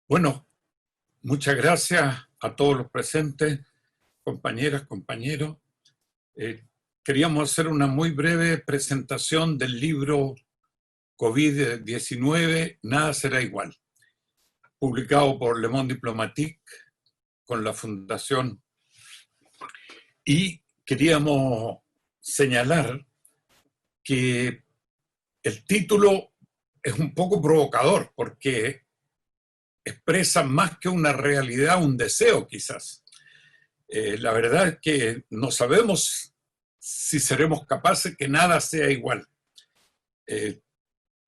Bueno, muchas gracias a todos los presentes, compañeras, compañeros. Queríamos hacer una muy breve presentación del libro COVID-19, Nada será igual, publicado por Le Monde Diplomatique con la Fundación. Y queríamos señalar que el título es un poco provocador porque expresa más que una realidad, un deseo quizás. La verdad es que no sabemos si seremos capaces que nada sea igual.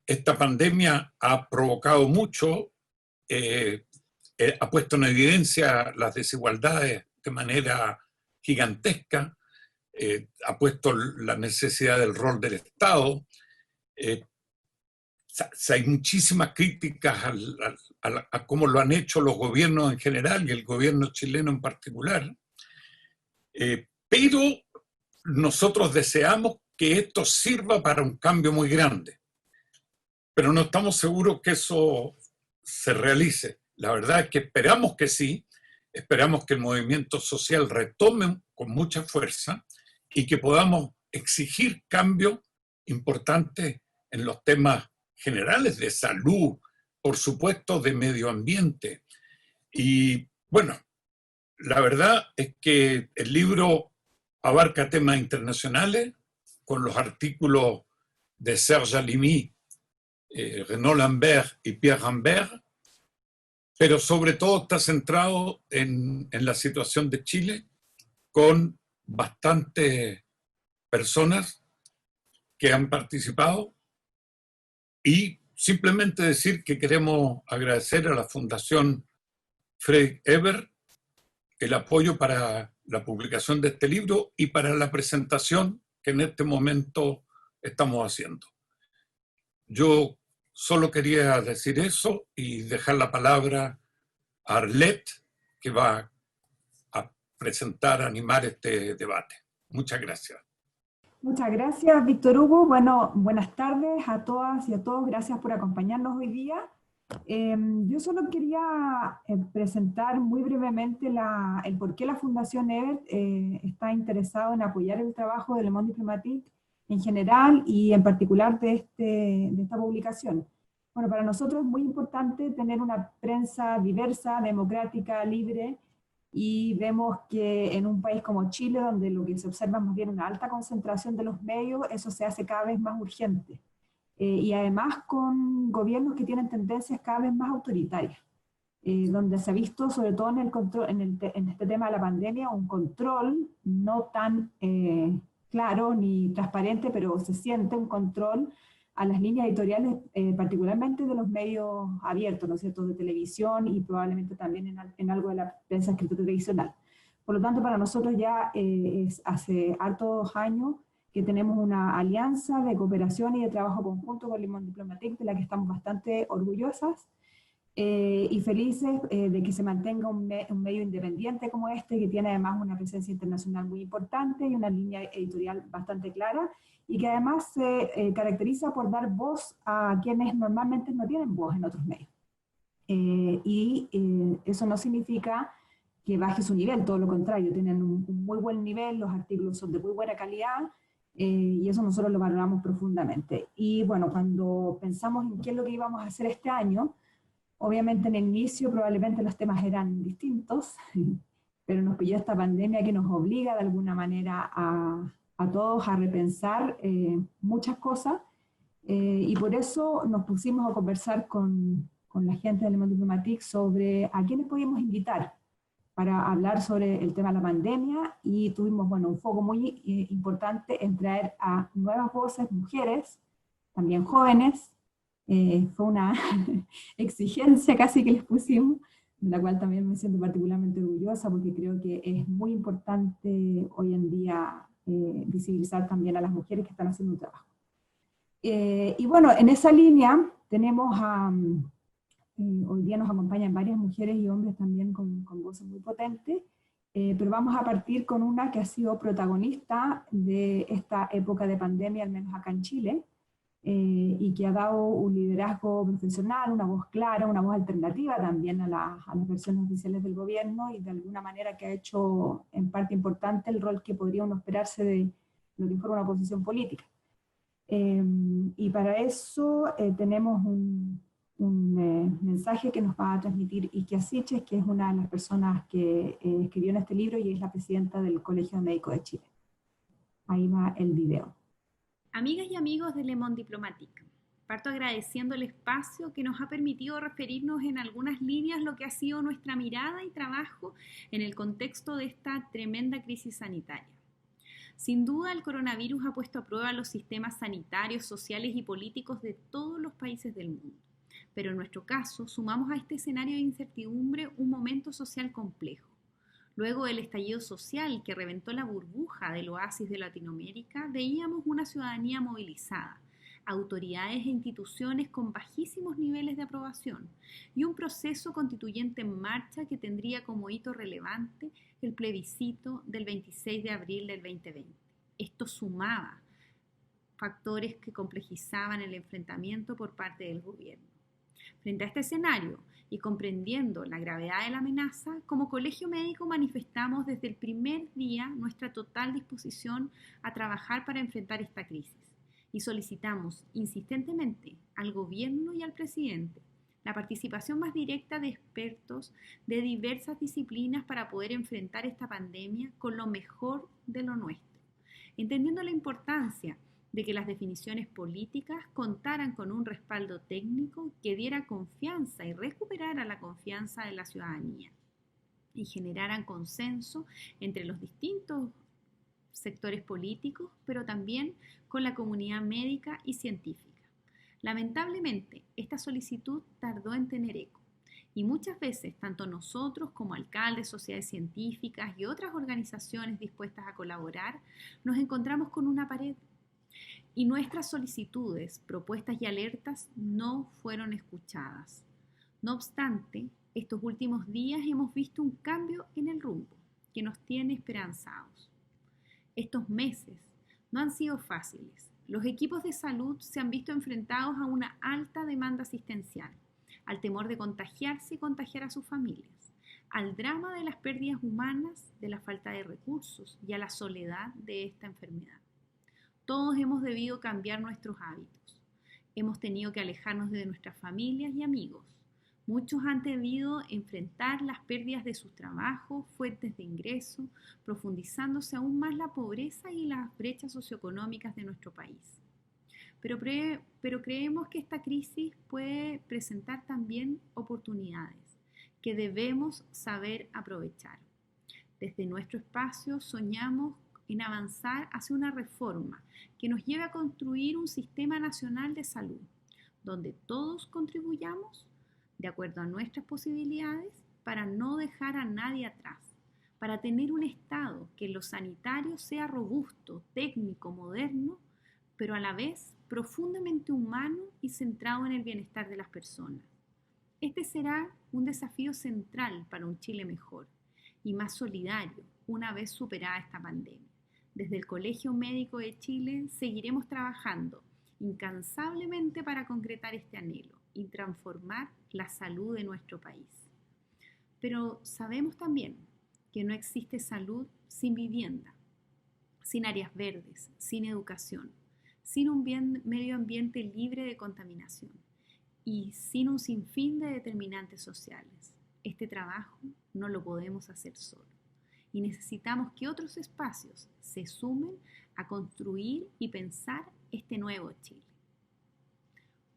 Esta pandemia ha provocado mucho, ha puesto en evidencia las desigualdades de manera gigantesca, ha puesto la necesidad del rol del Estado. Hay muchísimas críticas a cómo lo han hecho los gobiernos en general y el gobierno chileno en particular. Pero nosotros deseamos que esto sirva para un cambio muy grande, pero no estamos seguros que eso se realice. La verdad es que esperamos que sí, esperamos que el movimiento social retome con mucha fuerza y que podamos exigir cambios importantes en los temas generales de salud, por supuesto de medio ambiente. Y bueno, la verdad es que el libro abarca temas internacionales con los artículos de Serge Halimi, Renaud Lambert y Pierre Rambert, pero sobre todo está centrado en la situación de Chile con bastantes personas que han participado y simplemente decir que queremos agradecer a la Fundación Frederick Ebert el apoyo para la publicación de este libro y para la presentación que en este momento estamos haciendo. Yo solo quería decir eso y dejar la palabra a Arlette, que va a presentar, animar este debate. Muchas gracias. Muchas gracias, Víctor Hugo. Bueno, buenas tardes a todas y a todos. Gracias por acompañarnos hoy día. Yo solo quería presentar muy brevemente el por qué la Fundación Ebert está interesada en apoyar el trabajo de Le Monde Diplomatique en general y en particular de esta publicación. Bueno, para nosotros es muy importante tener una prensa diversa, democrática, libre, y vemos que en un país como Chile, donde lo que se observa es más bien una alta concentración de los medios, eso se hace cada vez más urgente. Y además con gobiernos que tienen tendencias cada vez más autoritarias, donde se ha visto, sobre todo en este tema de la pandemia, un control no tan claro ni transparente, pero se siente un control a las líneas editoriales, particularmente de los medios abiertos, ¿no es cierto?, de televisión y probablemente también en algo de la prensa escrita tradicional. Por lo tanto, para nosotros ya hace hartos años que tenemos una alianza de cooperación y de trabajo conjunto con Le Monde Diplomatique, de la que estamos bastante orgullosas y felices de que se mantenga un medio independiente como este, que tiene además una presencia internacional muy importante y una línea editorial bastante clara, y que además se caracteriza por dar voz a quienes normalmente no tienen voz en otros medios. Eso no significa que baje su nivel, todo lo contrario, tienen un muy buen nivel, los artículos son de muy buena calidad, y eso nosotros lo valoramos profundamente. Y bueno, cuando pensamos en qué es lo que íbamos a hacer este año, obviamente en el inicio probablemente los temas eran distintos, pero nos pilló esta pandemia que nos obliga de alguna manera a todos a repensar muchas cosas, y por eso nos pusimos a conversar con la gente de Le Monde Diplomatique sobre a quiénes podíamos invitar para hablar sobre el tema de la pandemia, y tuvimos, bueno, un foco muy importante en traer a nuevas voces, mujeres, también jóvenes. Fue una exigencia casi que les pusimos, de la cual también me siento particularmente orgullosa, porque creo que es muy importante hoy en día visibilizar también a las mujeres que están haciendo un trabajo. Y bueno, en esa línea tenemos hoy día nos acompañan varias mujeres y hombres también con voces muy potentes, pero vamos a partir con una que ha sido protagonista de esta época de pandemia, al menos acá en Chile, y que ha dado un liderazgo profesional, una voz clara, una voz alternativa también a las versiones oficiales del gobierno y de alguna manera que ha hecho en parte importante el rol que podría uno esperarse de lo que fuera una oposición política. Y para eso tenemos un mensaje que nos va a transmitir Ikia Siches, que es una de las personas que escribió en este libro y es la presidenta del Colegio Médico de Chile. Ahí va el video. Amigas y amigos de Le Monde Diplomatique, parto agradeciendo el espacio que nos ha permitido referirnos en algunas líneas lo que ha sido nuestra mirada y trabajo en el contexto de esta tremenda crisis sanitaria. Sin duda, el coronavirus ha puesto a prueba los sistemas sanitarios, sociales y políticos de todos los países del mundo. Pero en nuestro caso, sumamos a este escenario de incertidumbre un momento social complejo. Luego del estallido social que reventó la burbuja del oasis de Latinoamérica, veíamos una ciudadanía movilizada, autoridades e instituciones con bajísimos niveles de aprobación y un proceso constituyente en marcha que tendría como hito relevante el plebiscito del 26 de abril del 2020. Esto sumaba factores que complejizaban el enfrentamiento por parte del gobierno. Frente a este escenario y comprendiendo la gravedad de la amenaza, como Colegio Médico manifestamos desde el primer día nuestra total disposición a trabajar para enfrentar esta crisis y solicitamos insistentemente al gobierno y al presidente la participación más directa de expertos de diversas disciplinas para poder enfrentar esta pandemia con lo mejor de lo nuestro, entendiendo la importancia de que las definiciones políticas contaran con un respaldo técnico que diera confianza y recuperara la confianza de la ciudadanía y generaran consenso entre los distintos sectores políticos, pero también con la comunidad médica y científica. Lamentablemente, esta solicitud tardó en tener eco y muchas veces tanto nosotros como alcaldes, sociedades científicas y otras organizaciones dispuestas a colaborar nos encontramos con una pared y nuestras solicitudes, propuestas y alertas no fueron escuchadas. No obstante, estos últimos días hemos visto un cambio en el rumbo que nos tiene esperanzados. Estos meses no han sido fáciles. Los equipos de salud se han visto enfrentados a una alta demanda asistencial, al temor de contagiarse y contagiar a sus familias, al drama de las pérdidas humanas, de la falta de recursos y a la soledad de esta enfermedad. Todos hemos debido cambiar nuestros hábitos. Hemos tenido que alejarnos de nuestras familias y amigos. Muchos han debido enfrentar las pérdidas de sus trabajos, fuentes de ingreso, profundizándose aún más la pobreza y las brechas socioeconómicas de nuestro país. Pero creemos que esta crisis puede presentar también oportunidades que debemos saber aprovechar. Desde nuestro espacio soñamos en avanzar hacia una reforma que nos lleve a construir un sistema nacional de salud, donde todos contribuyamos de acuerdo a nuestras posibilidades para no dejar a nadie atrás, para tener un Estado que en lo sanitario sea robusto, técnico, moderno, pero a la vez profundamente humano y centrado en el bienestar de las personas. Este será un desafío central para un Chile mejor y más solidario una vez superada esta pandemia. Desde el Colegio Médico de Chile seguiremos trabajando incansablemente para concretar este anhelo y transformar la salud de nuestro país. Pero sabemos también que no existe salud sin vivienda, sin áreas verdes, sin educación, sin un medio ambiente libre de contaminación y sin un sinfín de determinantes sociales. Este trabajo no lo podemos hacer solo. Y necesitamos que otros espacios se sumen a construir y pensar este nuevo Chile.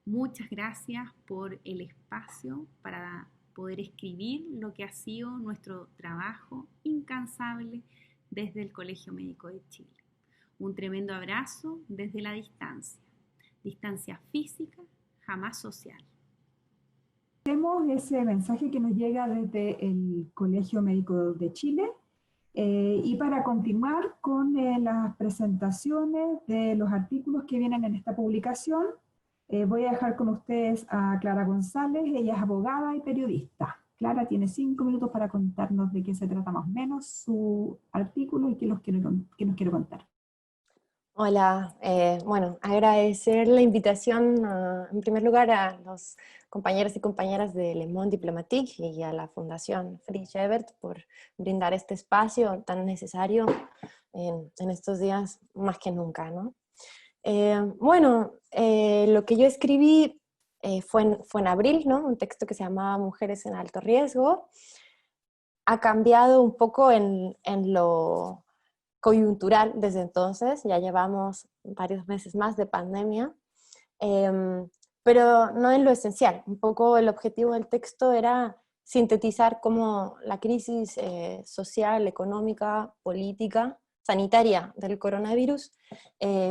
Muchas gracias por el espacio para poder escribir lo que ha sido nuestro trabajo incansable desde el Colegio Médico de Chile. Un tremendo abrazo desde la distancia física, jamás social. Tenemos ese mensaje que nos llega desde el Colegio Médico de Chile. Y para continuar con las presentaciones de los artículos que vienen en esta publicación, voy a dejar con ustedes a Clara González. Ella es abogada y periodista. Clara tiene 5 minutos para contarnos de qué se trata más o menos su artículo y qué nos quiere contar. Hola, bueno, agradecer la invitación en primer lugar a los compañeros y compañeras de Le Monde Diplomatique y a la Fundación Friedrich Ebert por brindar este espacio tan necesario en estos días más que nunca, ¿no? Bueno, lo que yo escribí fue en abril, ¿no? Un texto que se llamaba Mujeres en alto riesgo. Ha cambiado un poco en lo coyuntural desde entonces, ya llevamos varios meses más de pandemia, pero no en lo esencial. Un poco el objetivo del texto era sintetizar cómo la crisis social, económica, política, sanitaria del coronavirus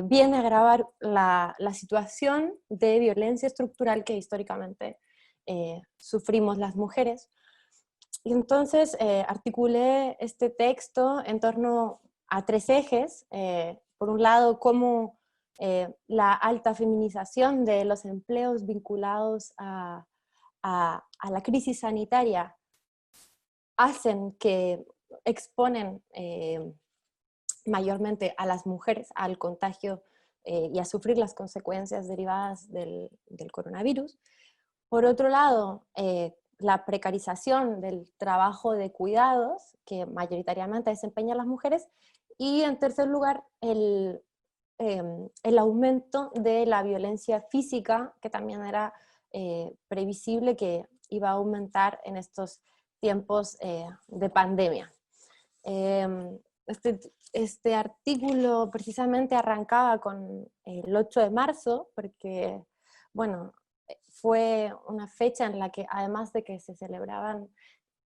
viene a agravar la situación de violencia estructural que históricamente sufrimos las mujeres. Y entonces articulé este texto en torno a tres ejes. Por un lado, cómo la alta feminización de los empleos vinculados a la crisis sanitaria hacen que exponen mayormente a las mujeres al contagio y a sufrir las consecuencias derivadas del coronavirus. Por otro lado, la precarización del trabajo de cuidados, que mayoritariamente desempeñan las mujeres, y en tercer lugar, el aumento de la violencia física, que también era previsible que iba a aumentar en estos tiempos de pandemia. Este artículo precisamente arrancaba con el 8 de marzo, porque, bueno, fue una fecha en la que, además de que se celebraban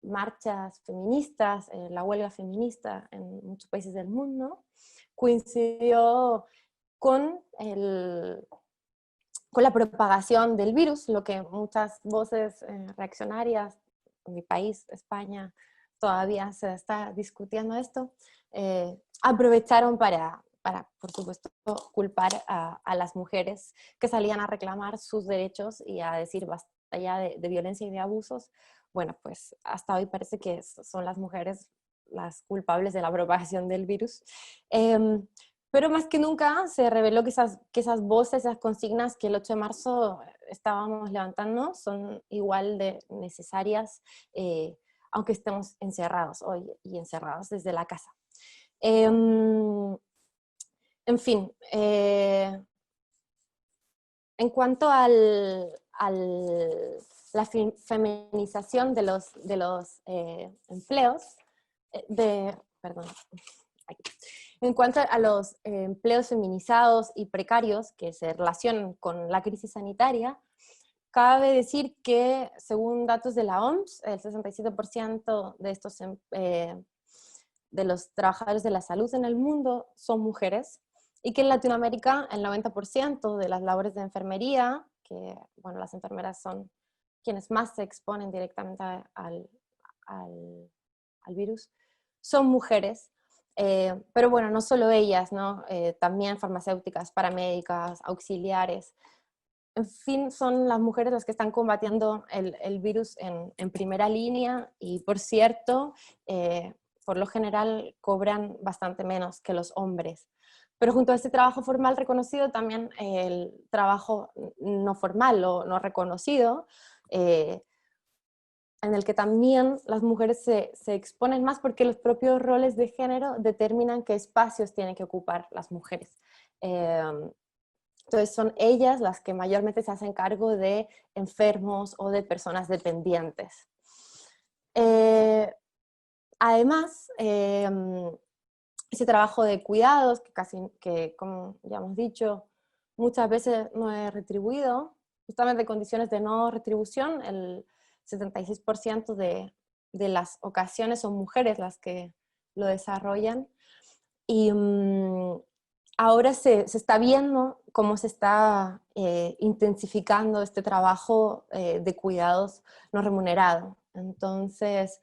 marchas feministas, la huelga feminista en muchos países del mundo, coincidió con la propagación del virus, lo que muchas voces reaccionarias en mi país, España, todavía se está discutiendo esto, aprovecharon para, por supuesto, culpar a las mujeres que salían a reclamar sus derechos y a decir basta ya de violencia y de abusos. Bueno, pues hasta hoy parece que son las mujeres las culpables de la propagación del virus. Pero más que nunca se reveló que esas voces, esas consignas que el 8 de marzo estábamos levantando son igual de necesarias, aunque estemos encerrados hoy y encerrados desde la casa. En fin, en cuanto a la feminización de los empleos, perdón, aquí. En cuanto a los empleos feminizados y precarios que se relacionan con la crisis sanitaria, cabe decir que, según datos de la OMS, el 67% de los trabajadores de la salud en el mundo son mujeres, y que en Latinoamérica el 90% de las labores de enfermería, que bueno, las enfermeras son quienes más se exponen directamente al virus, son mujeres. Pero bueno, no solo ellas, ¿no? También farmacéuticas, paramédicas, auxiliares. En fin, son las mujeres las que están combatiendo el virus en primera línea, y por cierto, por lo general cobran bastante menos que los hombres. Pero junto a este trabajo formal reconocido, también el trabajo no formal o no reconocido, en el que también las mujeres se exponen más, porque los propios roles de género determinan qué espacios tienen que ocupar las mujeres. Entonces son ellas las que mayormente se hacen cargo de enfermos o de personas dependientes. Además, ese trabajo de cuidados, que como ya hemos dicho, muchas veces no es retribuido, justamente en condiciones de no retribución, el 76% de las ocasiones son mujeres las que lo desarrollan. Y ahora se está viendo cómo se está intensificando este trabajo de cuidados no remunerado. Entonces,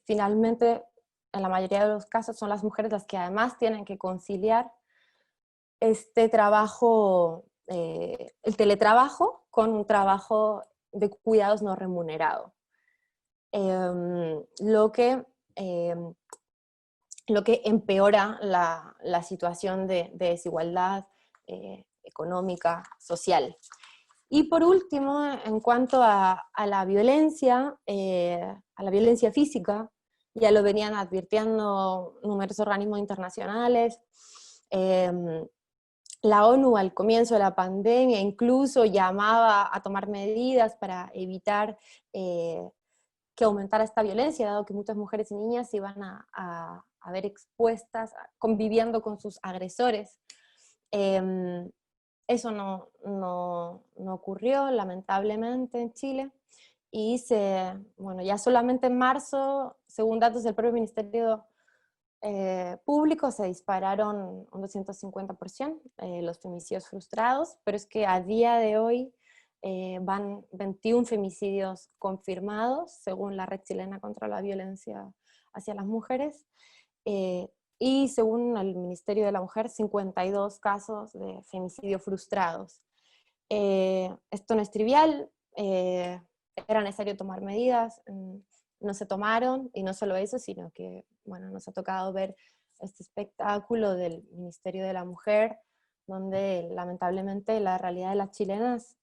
finalmente, en la mayoría de los casos son las mujeres las que además tienen que conciliar este trabajo, el teletrabajo, con un trabajo de cuidados no remunerado. Lo que lo que empeora la situación de desigualdad económica, social. Y por último, en cuanto a la violencia física, ya lo venían advirtiendo numerosos organismos internacionales. La ONU al comienzo de la pandemia incluso llamaba a tomar medidas para evitar que aumentara esta violencia, dado que muchas mujeres y niñas se iban a ver expuestas, conviviendo con sus agresores. Eso no ocurrió, lamentablemente, en Chile, y bueno, ya solamente en marzo, según datos del propio Ministerio Público, se dispararon un 250% los femicidios frustrados, pero es que a día de hoy van 21 femicidios confirmados, según la Red Chilena contra la Violencia hacia las Mujeres, y según el Ministerio de la Mujer, 52 casos de femicidio frustrados. Esto no es trivial, era necesario tomar medidas, no se tomaron, y no solo eso, sino que, bueno, nos ha tocado ver este espectáculo del Ministerio de la Mujer, donde lamentablemente la realidad de las chilenas,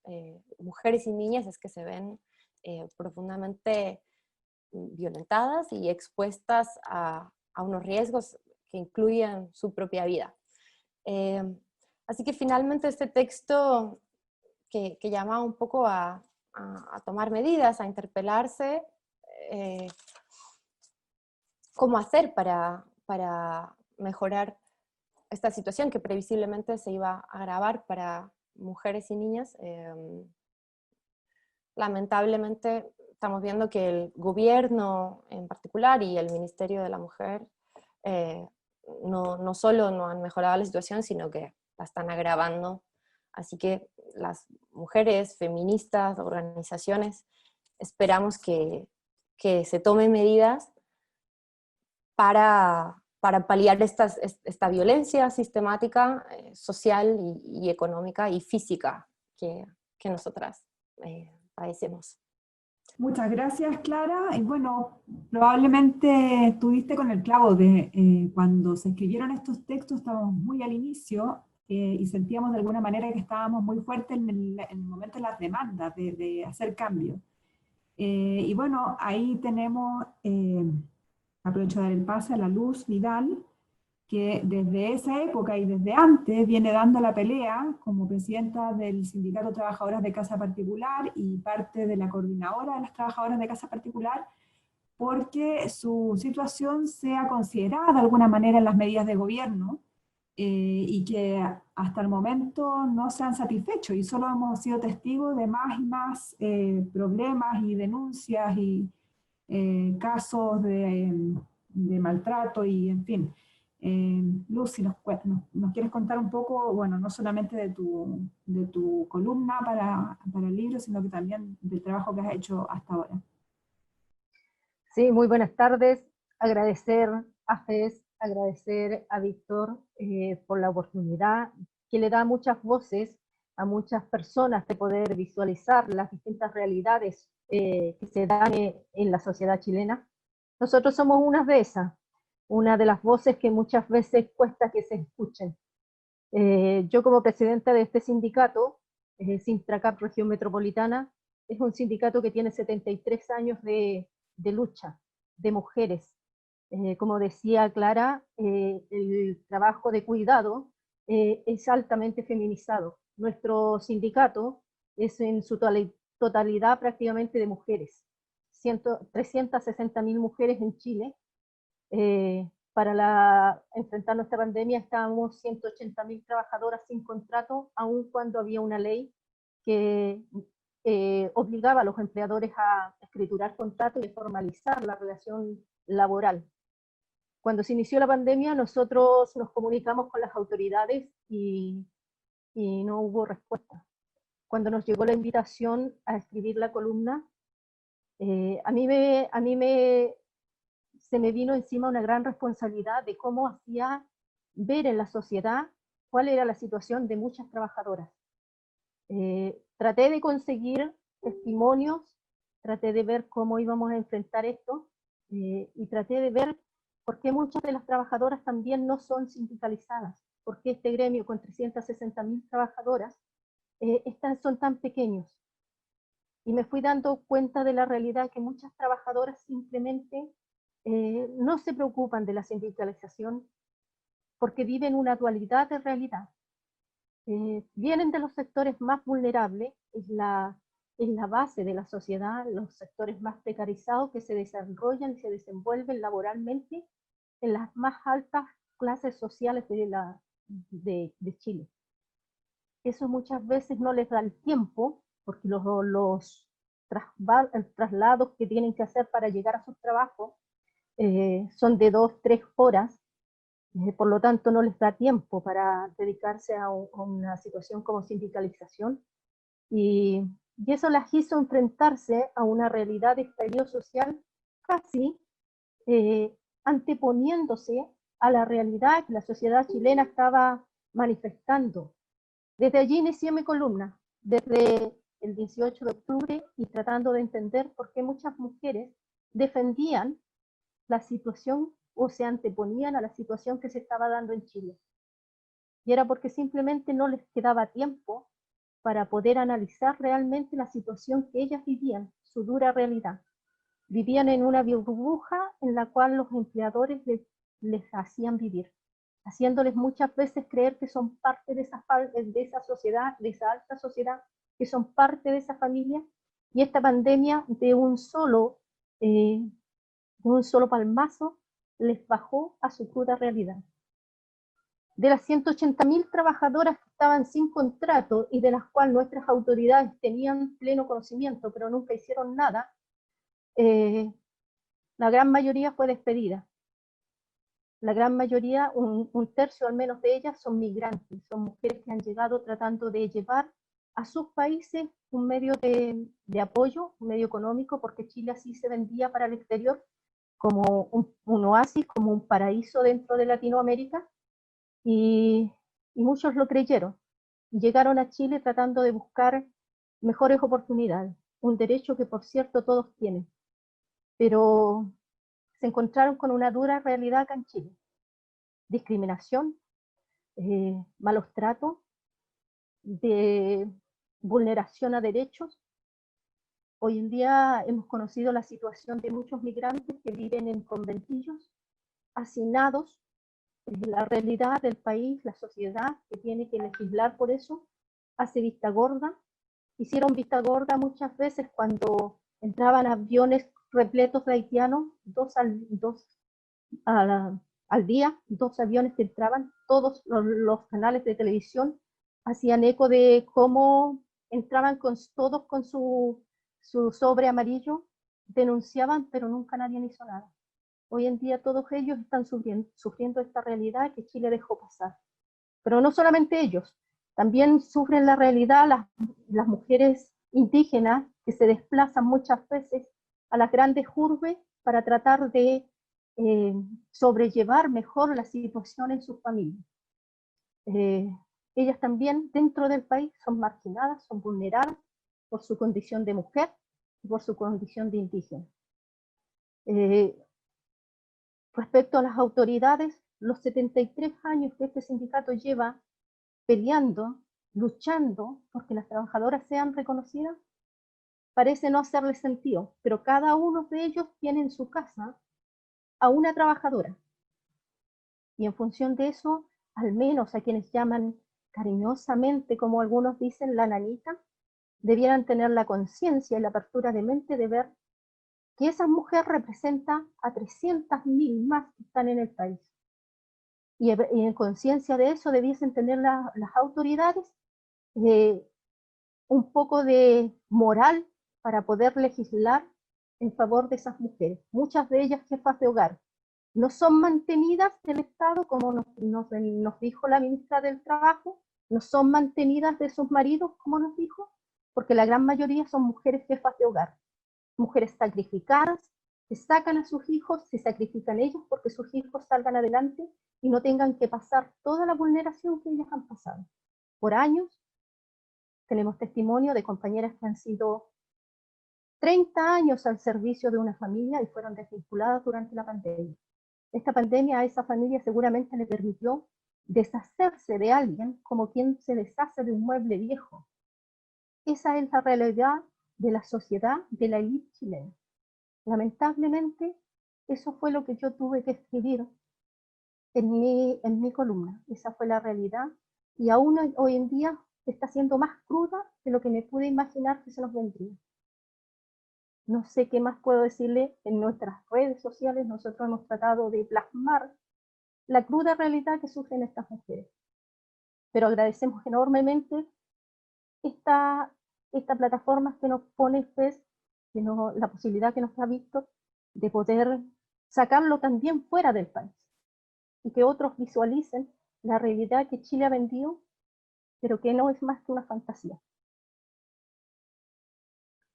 mujeres y niñas, es que se ven profundamente violentadas y expuestas a unos riesgos que incluyen su propia vida. Así que finalmente este texto que llama un poco a tomar medidas, a interpelarse, cómo hacer para mejorar esta situación que previsiblemente se iba a agravar para mujeres y niñas. Lamentablemente estamos viendo que el gobierno en particular y el Ministerio de la Mujer no solo no han mejorado la situación, sino que la están agravando. Así que las mujeres feministas, organizaciones, esperamos que se tomen medidas para paliar esta violencia sistemática, social y económica y física que nosotras padecemos. Muchas gracias, Clara. Y bueno, probablemente estuviste con el clavo de cuando se escribieron estos textos, estábamos muy al inicio y sentíamos de alguna manera que estábamos muy fuertes en el momento de las demandas, de hacer cambios. Y bueno, ahí tenemos, aprovecho de dar el pase a la Luz Vidal, que desde esa época y desde antes viene dando la pelea como presidenta del Sindicato de Trabajadoras de Casa Particular y parte de la coordinadora de las trabajadoras de Casa Particular, porque su situación sea considerada de alguna manera en las medidas de gobierno y que hasta el momento no se han satisfecho y solo hemos sido testigos de más y más problemas y denuncias y casos de maltrato y en fin. Luz, si nos quieres contar un poco, bueno, no solamente de tu columna para el libro, sino que también del trabajo que has hecho hasta ahora. Sí, muy buenas tardes. Agradecer a FES, agradecer a Víctor por la oportunidad que le da muchas voces a muchas personas de poder visualizar las distintas realidades que se dan en la sociedad chilena. Nosotros somos una de las voces que muchas veces cuesta que se escuchen. Yo como presidenta de este sindicato, Sintracap Región Metropolitana, es un sindicato que tiene 73 años de lucha de mujeres. Como decía Clara, el trabajo de cuidado es altamente feminizado. Nuestro sindicato es en su totalidad prácticamente de mujeres. 360.000 mujeres en Chile. Para enfrentar nuestra pandemia estábamos 180.000 trabajadoras sin contrato, aun cuando había una ley que obligaba a los empleadores a escriturar contratos y formalizar la relación laboral. Cuando se inició la pandemia, nosotros nos comunicamos con las autoridades y no hubo respuesta. Cuando nos llegó la invitación a escribir la columna, a mí se me vino encima una gran responsabilidad de cómo hacía ver en la sociedad cuál era la situación de muchas trabajadoras. Traté de conseguir testimonios, traté de ver cómo íbamos a enfrentar esto y traté de ver ¿Por qué muchas de las trabajadoras también no son sindicalizadas? ¿Por qué este gremio con 360.000 trabajadoras son tan pequeños? Y me fui dando cuenta de la realidad que muchas trabajadoras simplemente no se preocupan de la sindicalización porque viven una dualidad de realidad. Vienen de los sectores más vulnerables, es la base de la sociedad, los sectores más precarizados que se desarrollan y se desenvuelven laboralmente en las más altas clases sociales de Chile. Eso muchas veces no les da el tiempo, porque los traslados que tienen que hacer para llegar a sus trabajos son de 2-3 horas, por lo tanto no les da tiempo para dedicarse a una situación como sindicalización, y eso las hizo enfrentarse a una realidad de estallido social casi anteponiéndose a la realidad que la sociedad chilena estaba manifestando. Desde allí inicié mi columna, desde el 18 de octubre, y tratando de entender por qué muchas mujeres defendían la situación o se anteponían a la situación que se estaba dando en Chile. Y era porque simplemente no les quedaba tiempo para poder analizar realmente la situación que ellas vivían, su dura realidad. Vivían en una burbuja en la cual los empleadores les hacían vivir, haciéndoles muchas veces creer que son parte de esa sociedad, de esa alta sociedad, que son parte de esa familia, y esta pandemia de un solo palmazo les bajó a su cruda realidad. De las 180.000 trabajadoras que estaban sin contrato y de las cuales nuestras autoridades tenían pleno conocimiento, pero nunca hicieron nada, la gran mayoría fue despedida. La gran mayoría, un tercio al menos de ellas, son migrantes, son mujeres que han llegado tratando de llevar a sus países un medio de apoyo, un medio económico, porque Chile así se vendía para el exterior como un oasis, como un paraíso dentro de Latinoamérica, y muchos lo creyeron. Y llegaron a Chile tratando de buscar mejores oportunidades, un derecho que por cierto todos tienen, pero se encontraron con una dura realidad acá en Chile. Discriminación, malos tratos, de vulneración a derechos. Hoy en día hemos conocido la situación de muchos migrantes que viven en conventillos, hacinados. La realidad del país, la sociedad que tiene que legislar por eso, hace vista gorda. Hicieron vista gorda muchas veces cuando entraban aviones repletos de haitianos, dos al día, 2 aviones que entraban, todos los canales de televisión hacían eco de cómo entraban todos con su sobre amarillo, denunciaban, pero nunca nadie hizo nada. Hoy en día todos ellos están sufriendo esta realidad que Chile dejó pasar. Pero no solamente ellos, también sufren la realidad las mujeres indígenas que se desplazan muchas veces a las grandes urbes para tratar de sobrellevar mejor la situación en sus familias. Ellas también dentro del país son marginadas, son vulneradas por su condición de mujer y por su condición de indígena. Respecto a las autoridades, los 73 años que este sindicato lleva peleando, luchando porque las trabajadoras sean reconocidas, parece no hacerles sentido, pero cada uno de ellos tiene en su casa a una trabajadora. Y en función de eso, al menos a quienes llaman cariñosamente, como algunos dicen, la nanita, debieran tener la conciencia y la apertura de mente de ver que esa mujer representa a 300.000 más que están en el país. Y en conciencia de eso debiesen tener las autoridades un poco de moral para poder legislar en favor de esas mujeres. Muchas de ellas jefas de hogar. No son mantenidas del Estado, como nos dijo la ministra del Trabajo, no son mantenidas de sus maridos, como nos dijo, porque la gran mayoría son mujeres jefas de hogar. Mujeres sacrificadas, que sacan a sus hijos, se sacrifican ellos porque sus hijos salgan adelante y no tengan que pasar toda la vulneración que ellas han pasado. Por años tenemos testimonio de compañeras que han sido 30 años al servicio de una familia y fueron desvinculadas durante la pandemia. Esta pandemia a esa familia seguramente le permitió deshacerse de alguien como quien se deshace de un mueble viejo. Esa es la realidad de la sociedad, de la élite chilena. Lamentablemente, eso fue lo que yo tuve que escribir en mi columna. Esa fue la realidad, y aún hoy en día está siendo más cruda de lo que me pude imaginar que se nos vendría. No sé qué más puedo decirle. En nuestras redes sociales nosotros hemos tratado de plasmar la cruda realidad que sufren estas mujeres. Pero agradecemos enormemente esta plataforma que nos pone FES, la posibilidad que nos ha visto de poder sacarlo también fuera del país y que otros visualicen la realidad que Chile ha vendido, pero que no es más que una fantasía.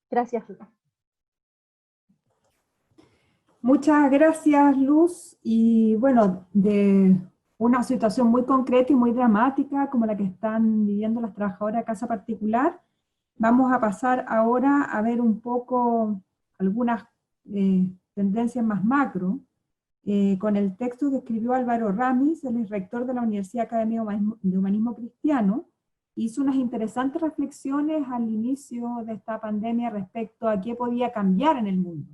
Gracias, Rita. Muchas gracias, Luz. Y bueno, de una situación muy concreta y muy dramática como la que están viviendo las trabajadoras de casa particular, vamos a pasar ahora a ver un poco algunas tendencias más macro, con el texto que escribió Álvaro Ramis, el rector de la Universidad Academia de Humanismo Cristiano. Hizo unas interesantes reflexiones al inicio de esta pandemia respecto a qué podía cambiar en el mundo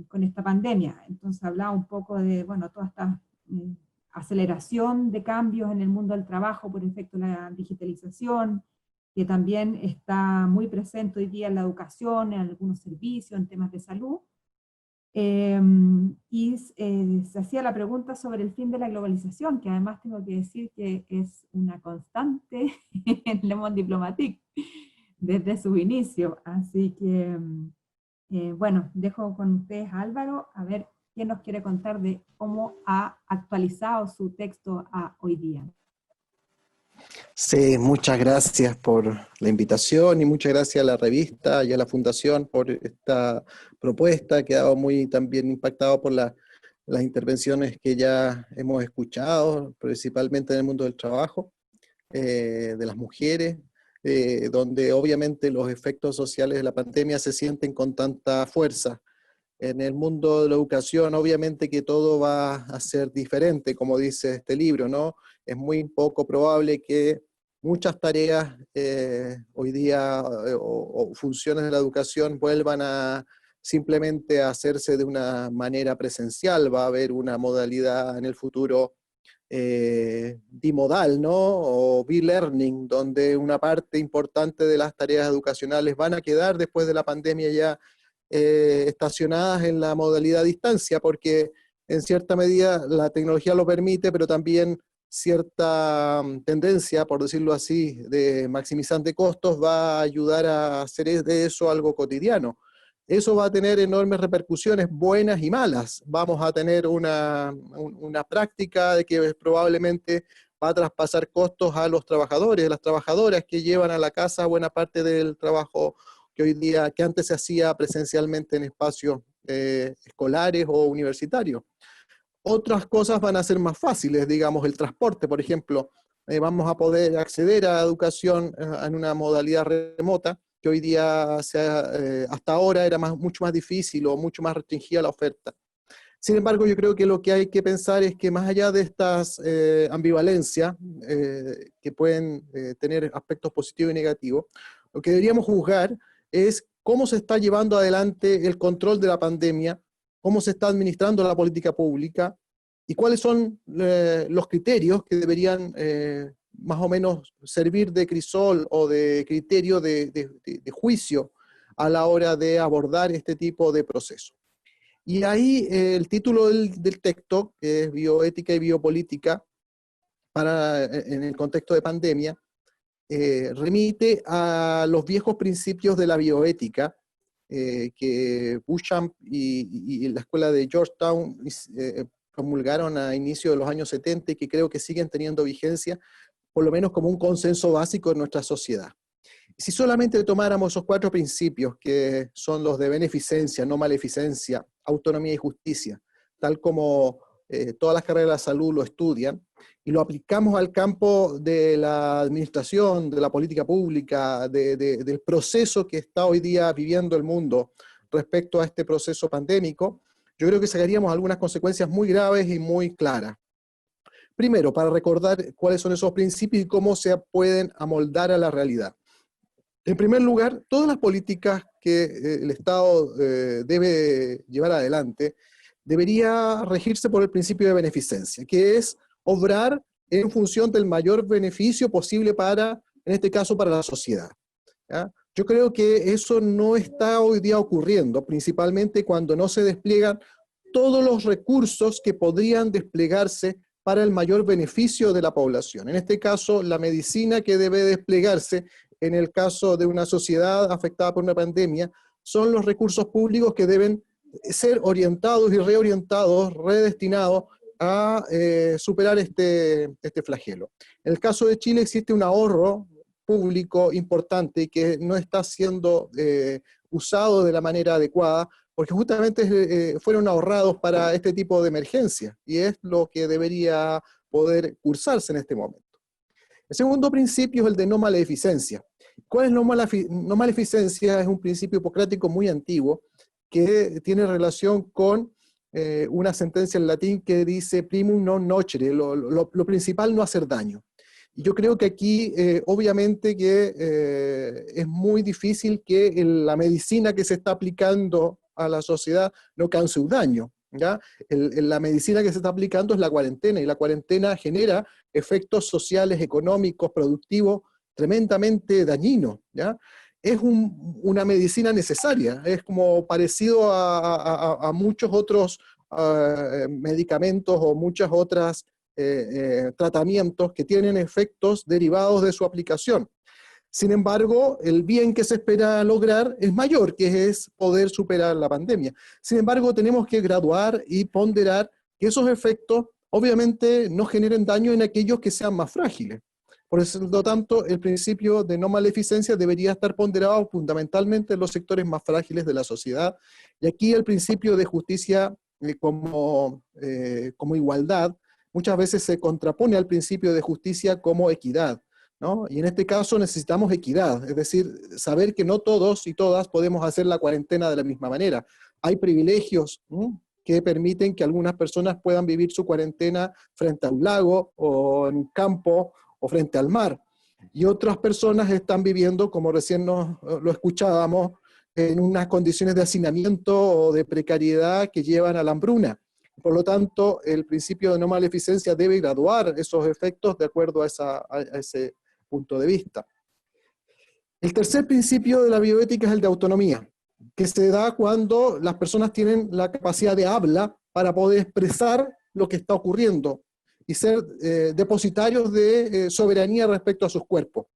con esta pandemia. Entonces hablaba un poco de, bueno, toda esta aceleración de cambios en el mundo del trabajo por efecto de la digitalización, que también está muy presente hoy día en la educación, en algunos servicios, en temas de salud. Se hacía la pregunta sobre el fin de la globalización, que además tengo que decir que es una constante en Le Monde Diplomatique desde su inicio. Así que, bueno, dejo con ustedes a Álvaro a ver qué nos quiere contar de cómo ha actualizado su texto a hoy día. Sí, muchas gracias por la invitación y muchas gracias a la revista y a la Fundación por esta propuesta. He quedado muy también impactado por las intervenciones que ya hemos escuchado, principalmente en el mundo del trabajo, de las mujeres, donde obviamente los efectos sociales de la pandemia se sienten con tanta fuerza. En el mundo de la educación, obviamente que todo va a ser diferente, como dice este libro, ¿no? Es muy poco probable que muchas tareas hoy día o funciones de la educación vuelvan a simplemente a hacerse de una manera presencial. Va a haber una modalidad en el futuro bimodal, ¿no? O B-learning, donde una parte importante de las tareas educacionales van a quedar después de la pandemia ya estacionadas en la modalidad distancia, porque en cierta medida la tecnología lo permite, pero también cierta tendencia, por decirlo así, de maximizante costos va a ayudar a hacer de eso algo cotidiano. Eso va a tener enormes repercusiones buenas y malas. Vamos a tener una práctica de que probablemente va a traspasar costos a los trabajadores, a las trabajadoras que llevan a la casa buena parte del trabajo que hoy día, que antes se hacía presencialmente en espacios escolares o universitarios. Otras cosas van a ser más fáciles, digamos el transporte, por ejemplo, vamos a poder acceder a educación en una modalidad remota, que hoy día hasta ahora era mucho más difícil o mucho más restringida la oferta. Sin embargo, yo creo que lo que hay que pensar es que más allá de estas ambivalencias, que pueden tener aspectos positivos y negativos, lo que deberíamos juzgar es cómo se está llevando adelante el control de la pandemia, cómo se está administrando la política pública y cuáles son los criterios que deberían más o menos servir de crisol o de criterio de juicio a la hora de abordar este tipo de procesos. Y ahí el título del texto, que es Bioética y Biopolítica en el contexto de pandemia, remite a los viejos principios de la bioética que Beauchamp y la escuela de Georgetown promulgaron a inicio de los años 70 y que creo que siguen teniendo vigencia, por lo menos como un consenso básico en nuestra sociedad. Si solamente tomáramos esos 4 principios, que son los de beneficencia, no maleficencia, autonomía y justicia, tal como todas las carreras de la salud lo estudian, y lo aplicamos al campo de la administración, de la política pública, del proceso que está hoy día viviendo el mundo respecto a este proceso pandémico, yo creo que sacaríamos algunas consecuencias muy graves y muy claras. Primero, para recordar cuáles son esos principios y cómo se pueden amoldar a la realidad. En primer lugar, todas las políticas que el Estado debe llevar adelante debería regirse por el principio de beneficencia, que es obrar en función del mayor beneficio posible para, en este caso, para la sociedad, ¿ya? Yo creo que eso no está hoy día ocurriendo, principalmente cuando no se despliegan todos los recursos que podrían desplegarse para el mayor beneficio de la población. En este caso, la medicina que debe desplegarse en el caso de una sociedad afectada por una pandemia, son los recursos públicos que deben ser orientados y reorientados, redestinados a superar este flagelo. En el caso de Chile existe un ahorro público importante que no está siendo usado de la manera adecuada, porque justamente fueron ahorrados para este tipo de emergencia, y es lo que debería poder cursarse en este momento. El segundo principio es el de no maleficencia. ¿Cuál es no maleficencia? Es un principio hipocrático muy antiguo que tiene relación con una sentencia en latín que dice primum non nocere, lo principal no hacer daño. Y yo creo que aquí obviamente que es muy difícil que la medicina que se está aplicando a la sociedad no cause un daño, ¿ya? La medicina que se está aplicando es la cuarentena, y la cuarentena genera efectos sociales, económicos, productivos, tremendamente dañinos, ¿ya? Es una medicina necesaria, es como parecido a muchos otros medicamentos o muchas otras tratamientos que tienen efectos derivados de su aplicación. Sin embargo, el bien que se espera lograr es mayor, que es poder superar la pandemia. Sin embargo, tenemos que graduar y ponderar que esos efectos obviamente no generen daño en aquellos que sean más frágiles. Por lo tanto, el principio de no maleficencia debería estar ponderado fundamentalmente en los sectores más frágiles de la sociedad, y aquí el principio de justicia como igualdad muchas veces se contrapone al principio de justicia como equidad, ¿no? Y en este caso necesitamos equidad, es decir, saber que no todos y todas podemos hacer la cuarentena de la misma manera. Hay privilegios que permiten que algunas personas puedan vivir su cuarentena frente a un lago o en un campo o frente al mar. Y otras personas están viviendo, como recién lo escuchábamos, en unas condiciones de hacinamiento o de precariedad que llevan a la hambruna. Por lo tanto, el principio de no maleficencia debe graduar esos efectos de acuerdo a ese punto de vista. El tercer principio de la bioética es el de autonomía, que se da cuando las personas tienen la capacidad de habla para poder expresar lo que está ocurriendo y ser depositarios de soberanía respecto a sus cuerpos.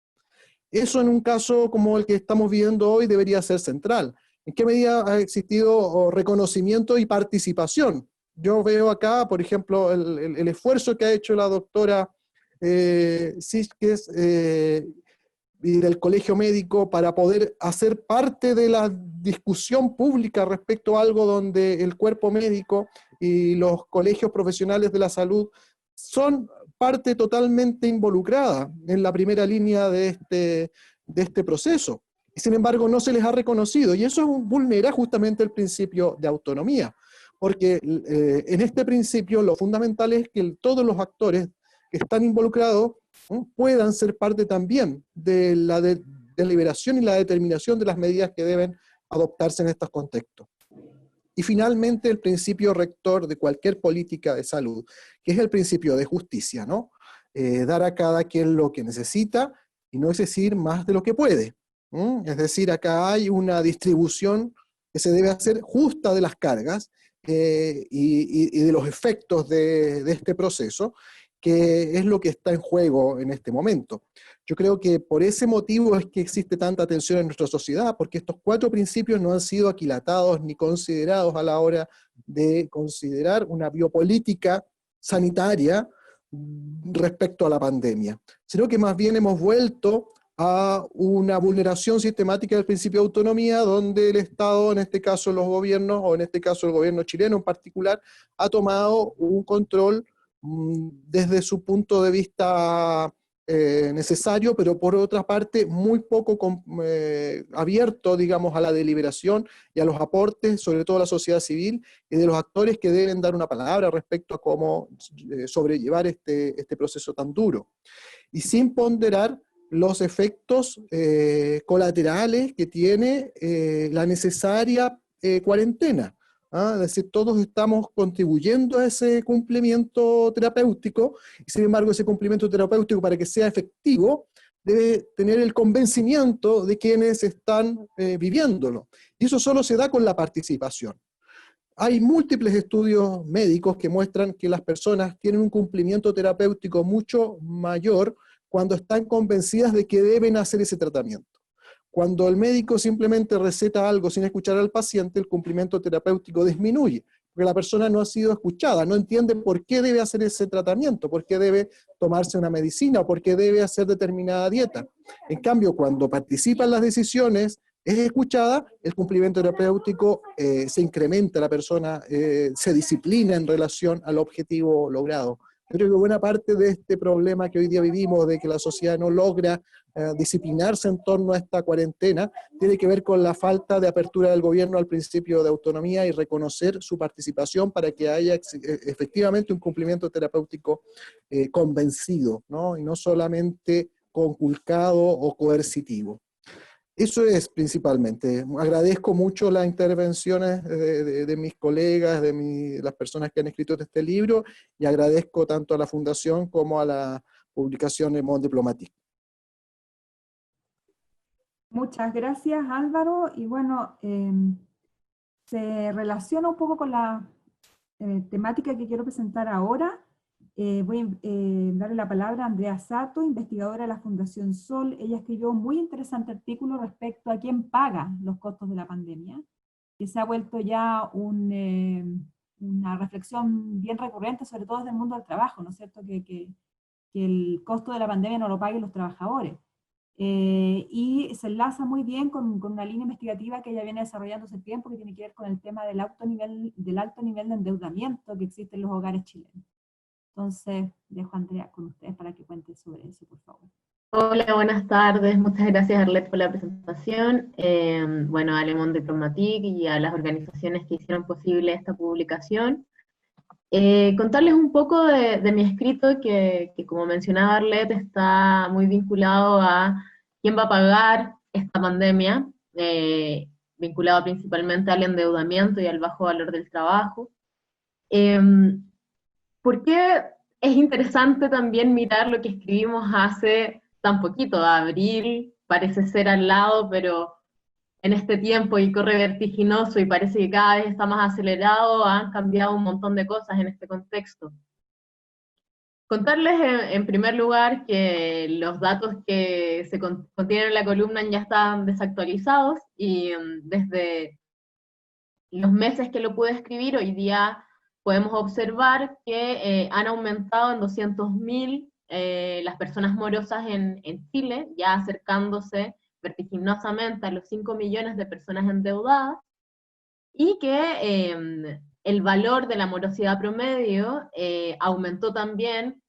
Eso en un caso como el que estamos viviendo hoy debería ser central. ¿En qué medida ha existido reconocimiento y participación? Yo veo acá, por ejemplo, el esfuerzo que ha hecho la doctora Sitges y del Colegio Médico para poder hacer parte de la discusión pública respecto a algo donde el cuerpo médico y los colegios profesionales de la salud son parte totalmente involucrada en la primera línea de este proceso. Y sin embargo no se les ha reconocido, y eso vulnera justamente el principio de autonomía, porque en este principio lo fundamental es que todos los actores que están involucrados puedan ser parte también de la deliberación y la determinación de las medidas que deben adoptarse en estos contextos. Y finalmente el principio rector de cualquier política de salud, que es el principio de justicia, ¿no? Dar a cada quien lo que necesita y no exigir más de lo que puede. Es decir, acá hay una distribución que se debe hacer justa de las cargas y de los efectos de este proceso, que es lo que está en juego en este momento. Yo creo que por ese motivo es que existe tanta tensión en nuestra sociedad, porque estos 4 principios no han sido aquilatados ni considerados a la hora de considerar una biopolítica sanitaria respecto a la pandemia, sino que más bien hemos vuelto a una vulneración sistemática del principio de autonomía, donde el Estado, en este caso los gobiernos, o en este caso el gobierno chileno en particular, ha tomado un control desde su punto de vista necesario, pero por otra parte muy poco abierto, digamos, a la deliberación y a los aportes, sobre todo de la sociedad civil y de los actores que deben dar una palabra respecto a cómo sobrellevar este proceso tan duro. Y sin ponderar los efectos colaterales que tiene la necesaria cuarentena. Es decir, todos estamos contribuyendo a ese cumplimiento terapéutico, y sin embargo ese cumplimiento terapéutico, para que sea efectivo, debe tener el convencimiento de quienes están viviéndolo. Y eso solo se da con la participación. Hay múltiples estudios médicos que muestran que las personas tienen un cumplimiento terapéutico mucho mayor cuando están convencidas de que deben hacer ese tratamiento. Cuando el médico simplemente receta algo sin escuchar al paciente, el cumplimiento terapéutico disminuye, porque la persona no ha sido escuchada, no entiende por qué debe hacer ese tratamiento, por qué debe tomarse una medicina, o por qué debe hacer determinada dieta. En cambio, cuando participa en las decisiones, es escuchada, el cumplimiento terapéutico se incrementa, la persona se disciplina en relación al objetivo logrado. Yo creo que buena parte de este problema que hoy día vivimos, de que la sociedad no logra disciplinarse en torno a esta cuarentena, tiene que ver con la falta de apertura del gobierno al principio de autonomía y reconocer su participación para que haya efectivamente un cumplimiento terapéutico convencido, ¿no? Y no solamente conculcado o coercitivo. Eso es principalmente. Agradezco mucho las intervenciones de mis colegas, de las personas que han escrito este libro, y agradezco tanto a la Fundación como a la publicación Le Monde Diplomatique. Muchas gracias, Álvaro. Y bueno, se relaciona un poco con la temática que quiero presentar ahora. Voy a darle la palabra a Andrea Sato, investigadora de la Fundación Sol. Ella escribió un muy interesante artículo respecto a quién paga los costos de la pandemia, que se ha vuelto ya una reflexión bien recurrente, sobre todo desde el mundo del trabajo, ¿no es cierto? Que el costo de la pandemia no lo paguen los trabajadores. Y se enlaza muy bien con una línea investigativa que ella viene desarrollando hace tiempo, que tiene que ver con el tema del alto nivel de endeudamiento que existe en los hogares chilenos. Entonces, dejo a Andrea con ustedes para que cuente sobre eso, por favor. Hola, buenas tardes. Muchas gracias, Arlet, por la presentación. Bueno, a Le Monde Diplomatique y a las organizaciones que hicieron posible esta publicación. Contarles un poco de mi escrito, que como mencionaba Arlet, está muy vinculado a quién va a pagar esta pandemia, vinculado principalmente al endeudamiento y al bajo valor del trabajo. ¿Por qué es interesante también mirar lo que escribimos hace tan poquito? Abril parece ser al lado, pero en este tiempo y corre vertiginoso y parece que cada vez está más acelerado, han cambiado un montón de cosas en este contexto. Contarles en primer lugar que los datos que se contienen en la columna ya están desactualizados, y desde los meses que lo pude escribir, hoy día podemos observar que han aumentado en 200.000 las personas morosas en Chile, ya acercándose vertiginosamente a los 5 millones de personas endeudadas, y que el valor de la morosidad promedio aumentó también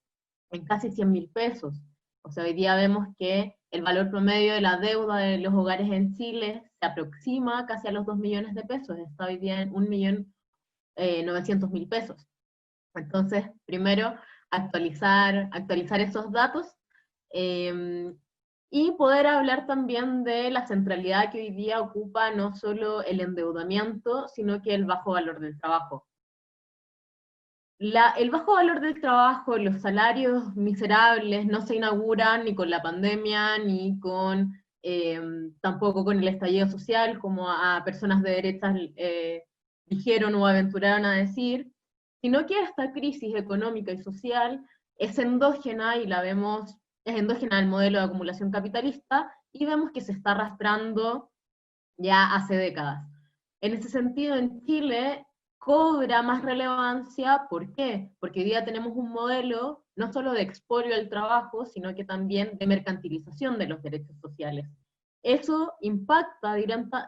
en casi 100.000 pesos. O sea, hoy día vemos que el valor promedio de la deuda de los hogares en Chile se aproxima casi a los 2 millones de pesos, está hoy día en 1.900.000 pesos. Entonces, primero, actualizar esos datos, y poder hablar también de la centralidad que hoy día ocupa no solo el endeudamiento, sino que el bajo valor del trabajo. El bajo valor del trabajo, los salarios miserables, no se inauguran ni con la pandemia, ni con tampoco con el estallido social, como a personas de derechas dijeron o aventuraron a decir, sino que esta crisis económica y social es endógena, y la vemos, es endógena al modelo de acumulación capitalista, y vemos que se está arrastrando ya hace décadas. En ese sentido, en Chile cobra más relevancia. ¿Por qué? Porque hoy día tenemos un modelo no solo de expolio al trabajo, sino que también de mercantilización de los derechos sociales. Eso impacta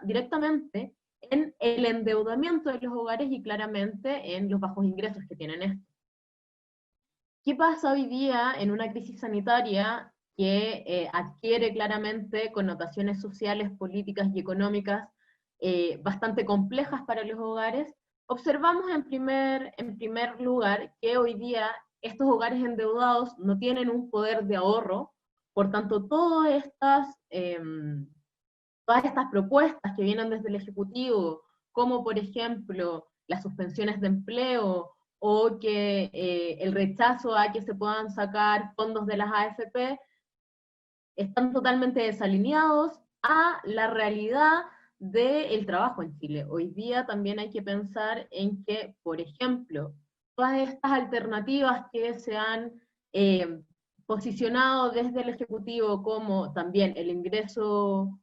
directamente en el endeudamiento de los hogares y claramente en los bajos ingresos que tienen estos. ¿Qué pasa hoy día en una crisis sanitaria que adquiere claramente connotaciones sociales, políticas y económicas bastante complejas para los hogares, observamos en primer lugar que hoy día estos hogares endeudados no tienen un poder de ahorro, por tanto todas estas propuestas que vienen desde el Ejecutivo, como por ejemplo las suspensiones de empleo, o que el rechazo a que se puedan sacar fondos de las AFP, están totalmente desalineados a la realidad del trabajo en Chile. Hoy día también hay que pensar en que, por ejemplo, todas estas alternativas que se han posicionado desde el Ejecutivo, como también el ingreso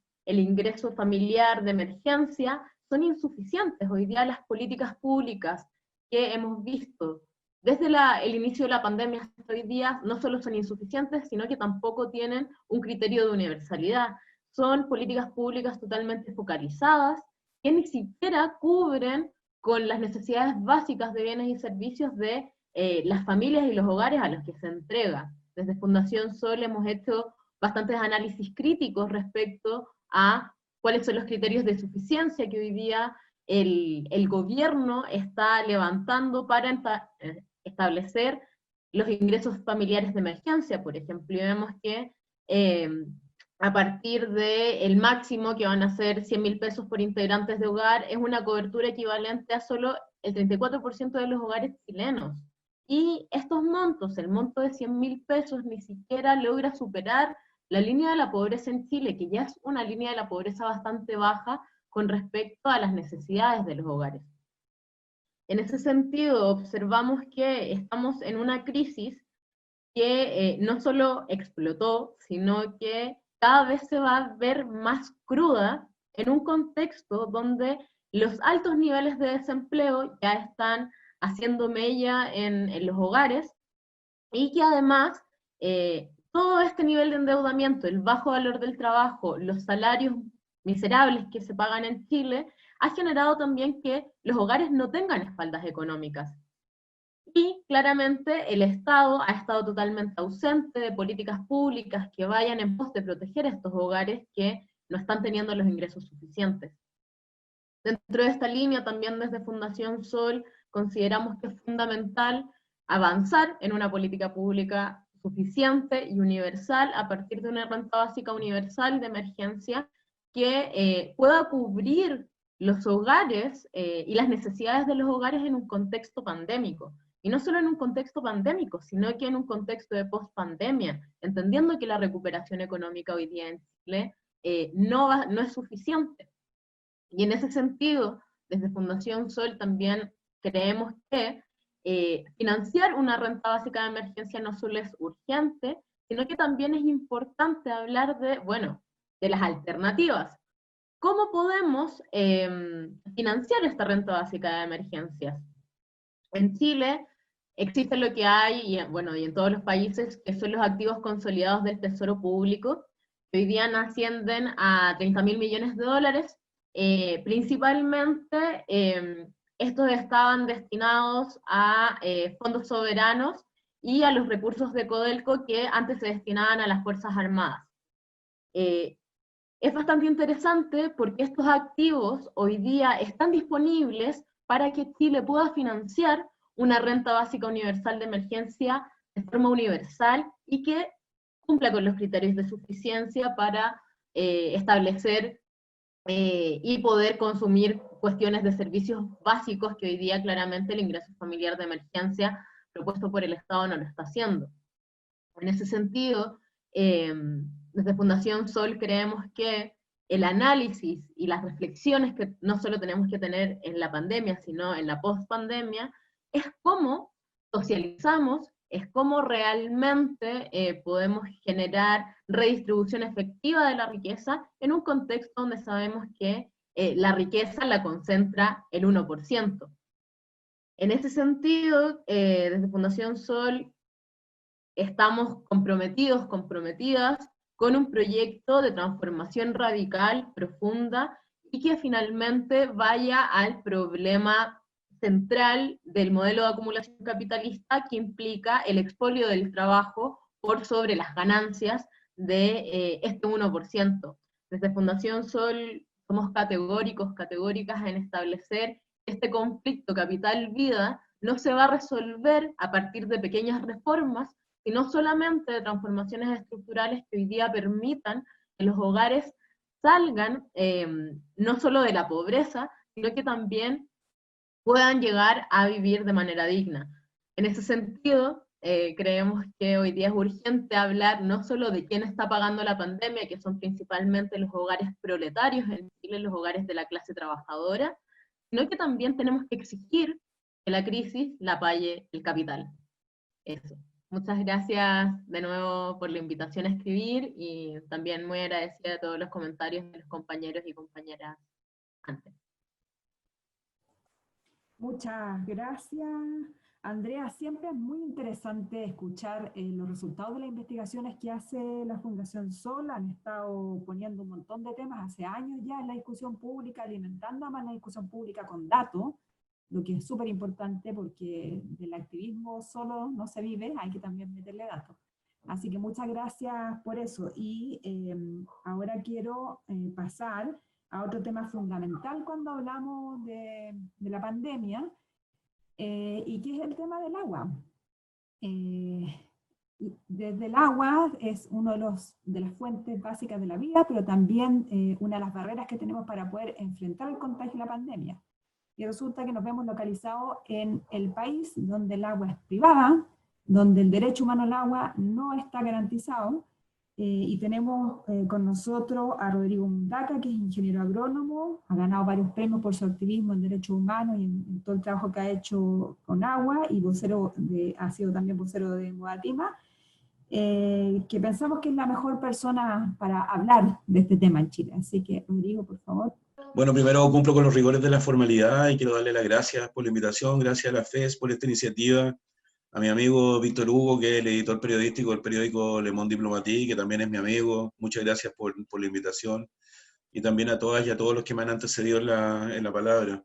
familiar de emergencia, son insuficientes. Hoy día las políticas públicas que hemos visto desde el inicio de la pandemia hasta hoy día no solo son insuficientes, sino que tampoco tienen un criterio de universalidad. Son políticas públicas totalmente focalizadas, que ni siquiera cubren con las necesidades básicas de bienes y servicios de las familias y los hogares a los que se entrega. Desde Fundación Sol hemos hecho bastantes análisis críticos respecto a cuáles son los criterios de suficiencia que hoy día el gobierno está levantando para establecer los ingresos familiares de emergencia, por ejemplo, y vemos que a partir del máximo, que van a ser 100.000 pesos por integrantes de hogar, es una cobertura equivalente a solo el 34% de los hogares chilenos. Y estos montos, el monto de 100.000 pesos, ni siquiera logra superar la línea de la pobreza en Chile, que ya es una línea de la pobreza bastante baja con respecto a las necesidades de los hogares. En ese sentido, observamos que estamos en una crisis que no solo explotó, sino que cada vez se va a ver más cruda en un contexto donde los altos niveles de desempleo ya están haciendo mella en los hogares, y que además todo este nivel de endeudamiento, el bajo valor del trabajo, los salarios miserables que se pagan en Chile, ha generado también que los hogares no tengan espaldas económicas. Y claramente el Estado ha estado totalmente ausente de políticas públicas que vayan en pos de proteger a estos hogares que no están teniendo los ingresos suficientes. Dentro de esta línea, también desde Fundación Sol, consideramos que es fundamental avanzar en una política pública suficiente y universal a partir de una renta básica universal de emergencia que pueda cubrir los hogares y las necesidades de los hogares en un contexto pandémico. Y no solo en un contexto pandémico, sino que en un contexto de post-pandemia, entendiendo que la recuperación económica hoy día en Chile no es suficiente. Y en ese sentido, desde Fundación Sol también creemos que financiar una renta básica de emergencia no solo es urgente, sino que también es importante hablar de las alternativas. ¿Cómo podemos financiar esta renta básica de emergencias? En Chile existe lo que hay, y en todos los países, que son los activos consolidados del Tesoro Público, que hoy día ascienden a 30.000 millones de dólares. Principalmente estos estaban destinados a fondos soberanos y a los recursos de Codelco que antes se destinaban a las Fuerzas Armadas. Es bastante interesante porque estos activos hoy día están disponibles para que Chile pueda financiar una renta básica universal de emergencia de forma universal y que cumpla con los criterios de suficiencia para establecer y poder consumir cuestiones de servicios básicos que hoy día claramente el ingreso familiar de emergencia propuesto por el Estado no lo está haciendo. En ese sentido, desde Fundación Sol creemos que el análisis y las reflexiones que no solo tenemos que tener en la pandemia, sino en la post-pandemia, es cómo socializamos, es cómo realmente podemos generar redistribución efectiva de la riqueza en un contexto donde sabemos que la riqueza la concentra el 1%. En ese sentido, desde Fundación Sol estamos comprometidas con un proyecto de transformación radical, profunda, y que finalmente vaya al problema central del modelo de acumulación capitalista que implica el expolio del trabajo por sobre las ganancias de este 1%. Desde Fundación Sol somos categóricas en establecer este conflicto capital-vida no se va a resolver a partir de pequeñas reformas, sino solamente de transformaciones estructurales que hoy día permitan que los hogares salgan no solo de la pobreza, sino que también puedan llegar a vivir de manera digna. En ese sentido, creemos que hoy día es urgente hablar no solo de quién está pagando la pandemia, que son principalmente los hogares proletarios en Chile, los hogares de la clase trabajadora, sino que también tenemos que exigir que la crisis la pague el capital. Eso. Muchas gracias de nuevo por la invitación a escribir y también muy agradecida de todos los comentarios de los compañeros y compañeras antes. Muchas gracias, Andrea. Siempre es muy interesante escuchar los resultados de las investigaciones que hace la Fundación Sol. Han estado poniendo un montón de temas hace años ya en la discusión pública, alimentando más la discusión pública con datos, lo que es súper importante porque del activismo solo no se vive, hay que también meterle datos. Así que muchas gracias por eso. Y ahora quiero pasar a otro tema fundamental cuando hablamos de la pandemia, y que es el tema del agua. Desde el agua es uno de las fuentes básicas de la vida, pero también una de las barreras que tenemos para poder enfrentar el contagio de la pandemia. Y resulta que nos vemos localizados en el país donde el agua es privada, donde el derecho humano al agua no está garantizado, y tenemos con nosotros a Rodrigo Mundaca, que es ingeniero agrónomo, ha ganado varios premios por su activismo en derechos humanos y en todo el trabajo que ha hecho con agua, y ha sido también vocero de Modatima, que pensamos que es la mejor persona para hablar de este tema en Chile. Así que, Rodrigo, por favor. Bueno, primero cumplo con los rigores de la formalidad y quiero darle las gracias por la invitación, gracias a la FES por esta iniciativa, a mi amigo Víctor Hugo, que es el editor periodístico del periódico Le Monde Diplomatique, que también es mi amigo. Muchas gracias por la invitación. Y también a todas y a todos los que me han antecedido en la palabra.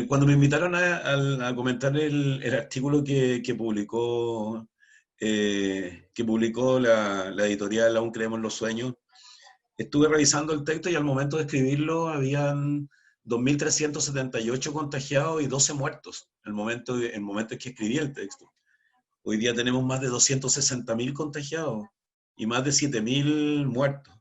Cuando me invitaron a comentar el artículo que publicó la editorial Aún Creemos en los Sueños, estuve revisando el texto y al momento de escribirlo habían 2.378 contagiados y 12 muertos, en el momento en que escribí el texto. Hoy día tenemos más de 260.000 contagiados y más de 7.000 muertos,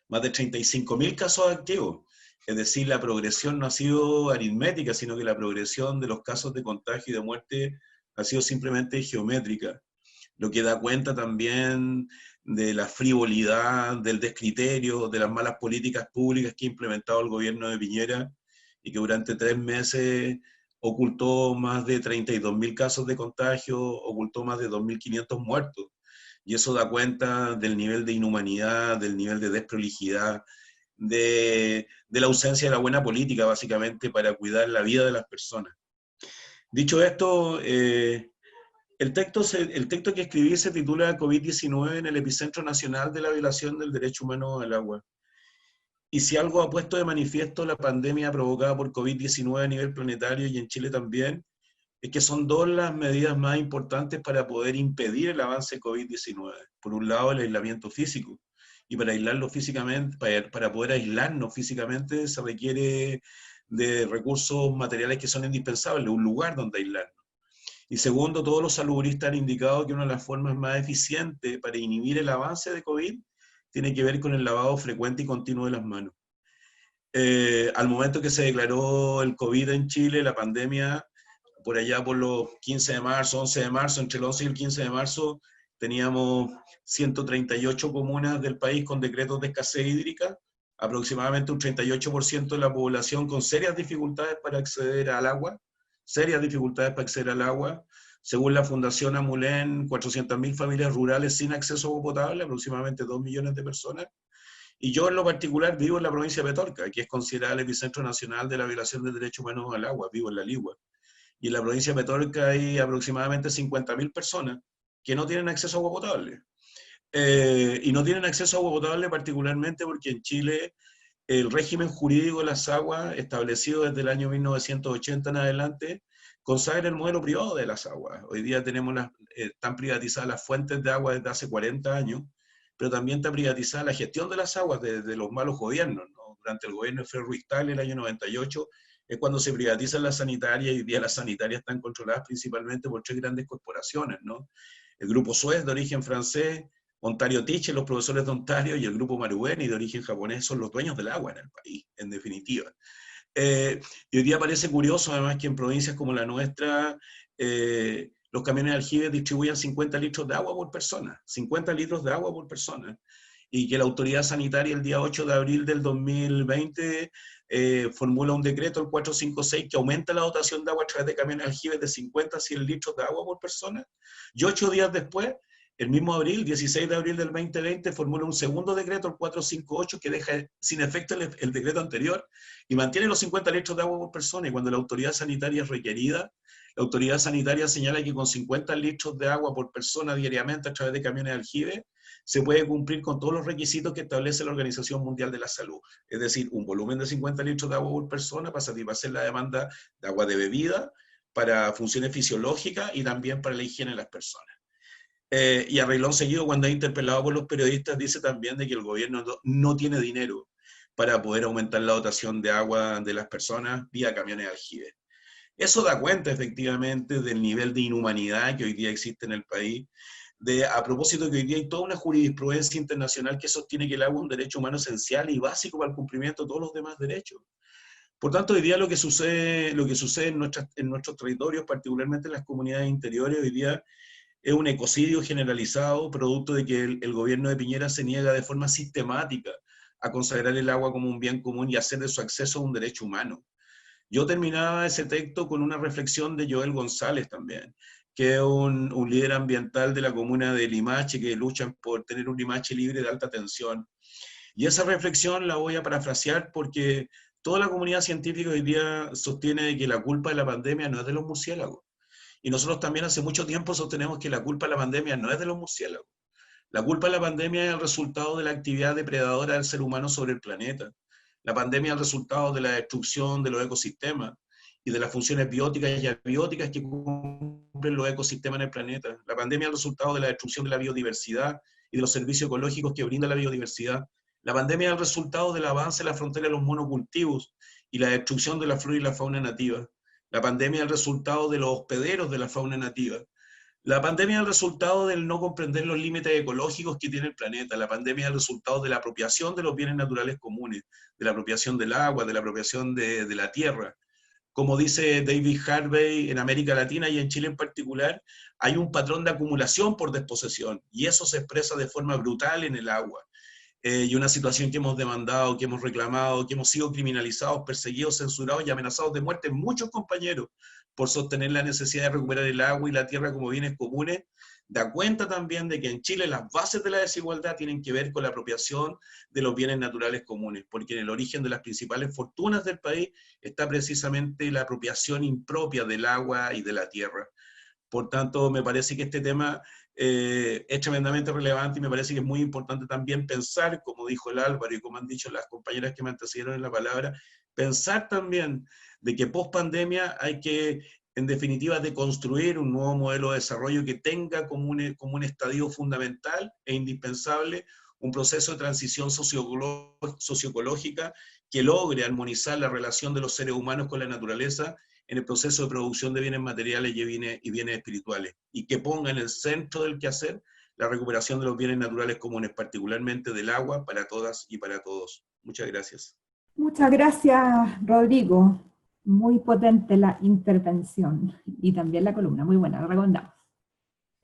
más de 35.000 casos activos. Es decir, la progresión no ha sido aritmética, sino que la progresión de los casos de contagio y de muerte ha sido simplemente geométrica, lo que da cuenta también de la frivolidad, del descriterio, de las malas políticas públicas que ha implementado el gobierno de Piñera y que durante 3 meses ocultó más de 32.000 casos de contagio, ocultó más de 2.500 muertos. Y eso da cuenta del nivel de inhumanidad, del nivel de desprolijidad, de la ausencia de la buena política, básicamente, para cuidar la vida de las personas. Dicho esto, el texto que escribí se titula COVID-19 en el epicentro nacional de la violación del derecho humano al agua. Y si algo ha puesto de manifiesto la pandemia provocada por COVID-19 a nivel planetario y en Chile también, es que son 2 las medidas más importantes para poder impedir el avance de COVID-19. Por un lado, el aislamiento físico. Y para aislarlo físicamente, para poder aislarnos físicamente, se requiere de recursos materiales que son indispensables, un lugar donde aislarnos. Y segundo, todos los salubristas han indicado que una de las formas más eficientes para inhibir el avance de COVID tiene que ver con el lavado frecuente y continuo de las manos. Al momento que se declaró el COVID en Chile, la pandemia, por allá por los 15 de marzo, 11 de marzo, entre el 11 y el 15 de marzo, teníamos 138 comunas del país con decretos de escasez hídrica, aproximadamente un 38% de la población con serias dificultades para acceder al agua, Según la Fundación Amulén, 400.000 familias rurales sin acceso a agua potable, aproximadamente 2 millones de personas. Y yo en lo particular vivo en la provincia de Petorca, que es considerada el epicentro nacional de la violación del derecho humano al agua, vivo en La Ligua. Y en la provincia de Petorca hay aproximadamente 50.000 personas que no tienen acceso a agua potable. Y no tienen acceso a agua potable particularmente porque en Chile el régimen jurídico de las aguas, establecido desde el año 1980 en adelante, consagra el modelo privado de las aguas. Hoy día están privatizadas las fuentes de agua desde hace 40 años, pero también está privatizada la gestión de las aguas de los malos gobiernos, ¿no? Durante el gobierno de Fred Ruiz Tagle, el año 98, es cuando se privatizan las sanitarias, y hoy día las sanitarias están controladas principalmente por 3 grandes corporaciones, ¿no? El Grupo Suez, de origen francés, Ontario Teachers, los profesores de Ontario, y el Grupo Marubeni, de origen japonés, son los dueños del agua en el país, en definitiva. Y hoy día parece curioso, además, que en provincias como la nuestra, los camiones de aljibe distribuyen 50 litros de agua por persona, 50 litros de agua por persona, y que la autoridad sanitaria el día 8 de abril del 2020 formula un decreto, el 456, que aumenta la dotación de agua a través de camiones de aljibe de 50 a 100 litros de agua por persona, y 8 días después, el mismo abril, 16 de abril del 2020, formula un segundo decreto, el 458, que deja sin efecto el decreto anterior y mantiene los 50 litros de agua por persona. Y cuando la autoridad sanitaria es requerida, la autoridad sanitaria señala que con 50 litros de agua por persona diariamente a través de camiones de aljibe, se puede cumplir con todos los requisitos que establece la Organización Mundial de la Salud. Es decir, un volumen de 50 litros de agua por persona para satisfacer la demanda de agua de bebida, para funciones fisiológicas y también para la higiene de las personas. Y a renglón seguido, cuando es interpelado por los periodistas, dice también de que el gobierno no tiene dinero para poder aumentar la dotación de agua de las personas vía camiones de aljibe. Eso da cuenta efectivamente del nivel de inhumanidad que hoy día existe en el país, a propósito que hoy día hay toda una jurisprudencia internacional que sostiene que el agua es un derecho humano esencial y básico para el cumplimiento de todos los demás derechos. Por tanto, hoy día lo que sucede en nuestros territorios, particularmente en las comunidades interiores, hoy día es un ecocidio generalizado, producto de que el gobierno de Piñera se niega de forma sistemática a consagrar el agua como un bien común y hacer de su acceso un derecho humano. Yo terminaba ese texto con una reflexión de Joel González también, que es un líder ambiental de la comuna de Limache, que luchan por tener un Limache libre de alta tensión. Y esa reflexión la voy a parafrasear porque toda la comunidad científica hoy día sostiene que la culpa de la pandemia no es de los murciélagos. Y nosotros también hace mucho tiempo sostenemos que la culpa de la pandemia no es de los murciélagos. La culpa de la pandemia es el resultado de la actividad depredadora del ser humano sobre el planeta. La pandemia es el resultado de la destrucción de los ecosistemas y de las funciones bióticas y abióticas que cumplen los ecosistemas en el planeta. La pandemia es el resultado de la destrucción de la biodiversidad y de los servicios ecológicos que brinda la biodiversidad. La pandemia es el resultado del avance de la frontera de los monocultivos y la destrucción de la flora y la fauna nativa. La pandemia es el resultado de los hospederos de la fauna nativa. La pandemia es el resultado del no comprender los límites ecológicos que tiene el planeta. La pandemia es el resultado de la apropiación de los bienes naturales comunes, de la apropiación del agua, de la apropiación de la tierra. Como dice David Harvey, en América Latina y en Chile en particular, hay un patrón de acumulación por desposesión, y eso se expresa de forma brutal en el agua. Y una situación que hemos demandado, que hemos reclamado, que hemos sido criminalizados, perseguidos, censurados y amenazados de muerte, muchos compañeros, por sostener la necesidad de recuperar el agua y la tierra como bienes comunes, da cuenta también de que en Chile las bases de la desigualdad tienen que ver con la apropiación de los bienes naturales comunes, porque en el origen de las principales fortunas del país está precisamente la apropiación impropia del agua y de la tierra. Por tanto, me parece que este tema es tremendamente relevante y me parece que es muy importante también pensar, como dijo el Álvaro y como han dicho las compañeras que me antecedieron en la palabra, pensar también de que post pandemia hay que, en definitiva, deconstruir un nuevo modelo de desarrollo que tenga como un estadio fundamental e indispensable un proceso de transición socioecológica que logre armonizar la relación de los seres humanos con la naturaleza en el proceso de producción de bienes materiales y bienes espirituales, y que ponga en el centro del quehacer la recuperación de los bienes naturales comunes, particularmente del agua, para todas y para todos. Muchas gracias. Muchas gracias, Rodrigo. Muy potente la intervención y también la columna, muy buena, la recomendamos.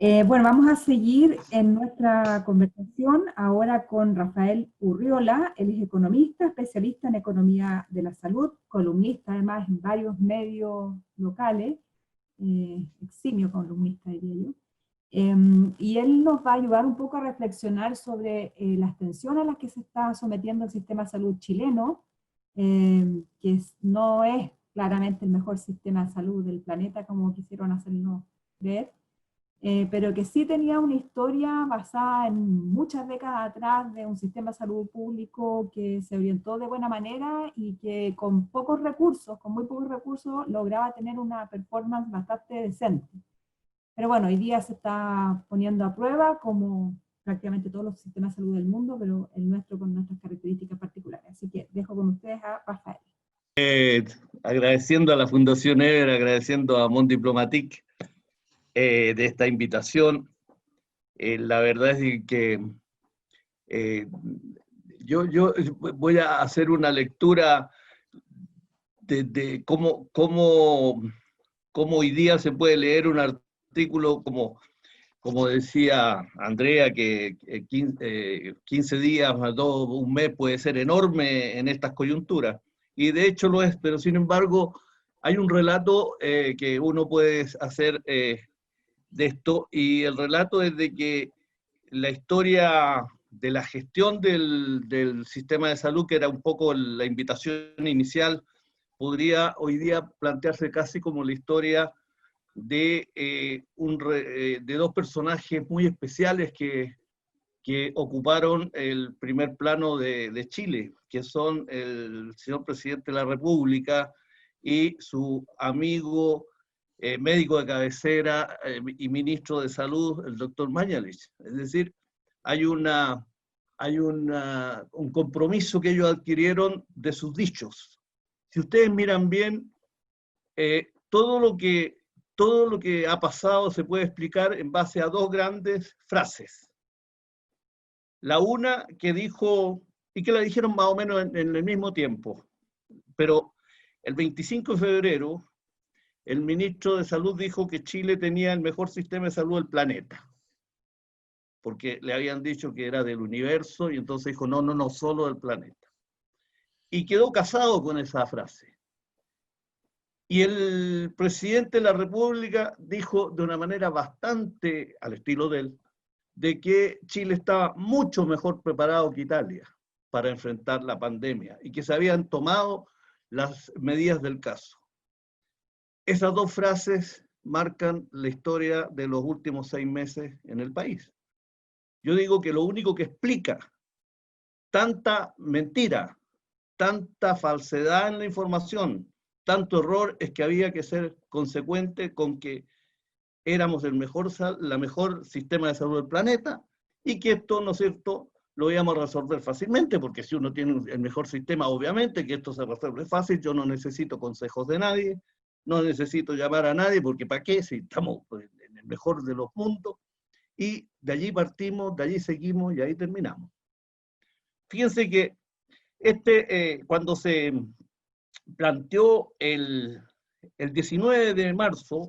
Bueno, vamos a seguir en nuestra conversación ahora con Rafael Urriola. Él es economista, especialista en economía de la salud, columnista además en varios medios locales, eximio columnista diría yo. Y él nos va a ayudar un poco a reflexionar sobre las tensiones a las que se está sometiendo el sistema de salud chileno, que no es claramente el mejor sistema de salud del planeta como quisieron hacernos creer, pero que sí tenía una historia basada en muchas décadas atrás de un sistema de salud público que se orientó de buena manera y que con pocos recursos, con muy pocos recursos, lograba tener una performance bastante decente. Pero bueno, hoy día se está poniendo a prueba como prácticamente todos los sistemas de salud del mundo, pero el nuestro con nuestras características particulares. Así que dejo con ustedes a Rafael. Agradeciendo a la Fundación Eber, agradeciendo a Mont Diplomatique de esta invitación. La verdad es que yo voy a hacer una lectura de cómo hoy día se puede leer un artículo como decía Andrea, que 15 días más un mes puede ser enorme en estas coyunturas. Y de hecho lo es, pero sin embargo hay un relato que uno puede hacer de esto, y el relato es de que la historia de la gestión del sistema de salud, que era un poco la invitación inicial, podría hoy día plantearse casi como la historia de dos personajes muy especiales que ocuparon el primer plano de Chile, que son el señor presidente de la República y su amigo médico de cabecera y ministro de Salud, el doctor Mañalich. Es decir, hay un compromiso que ellos adquirieron de sus dichos. Si ustedes miran bien, todo lo que ha pasado se puede explicar en base a dos grandes frases. La una que dijo, y que la dijeron más o menos en el mismo tiempo, pero el 25 de febrero, el ministro de Salud dijo que Chile tenía el mejor sistema de salud del planeta, porque le habían dicho que era del universo, y entonces dijo, no, solo del planeta. Y quedó casado con esa frase. Y el presidente de la República dijo de una manera bastante al estilo de él, de que Chile estaba mucho mejor preparado que Italia para enfrentar la pandemia y que se habían tomado las medidas del caso. Esas dos frases marcan la historia de los últimos 6 meses en el país. Yo digo que lo único que explica tanta mentira, tanta falsedad en la información, tanto error, es que había que ser consecuente con que éramos la mejor sistema de salud del planeta, y que esto, ¿no es cierto?, lo íbamos a resolver fácilmente, porque si uno tiene el mejor sistema, obviamente que esto se resuelve fácil. Yo no necesito consejos de nadie, no necesito llamar a nadie, porque ¿para qué? Si estamos en el mejor de los mundos. Y de allí partimos, de allí seguimos y ahí terminamos. Fíjense que cuando se planteó el 19 de marzo,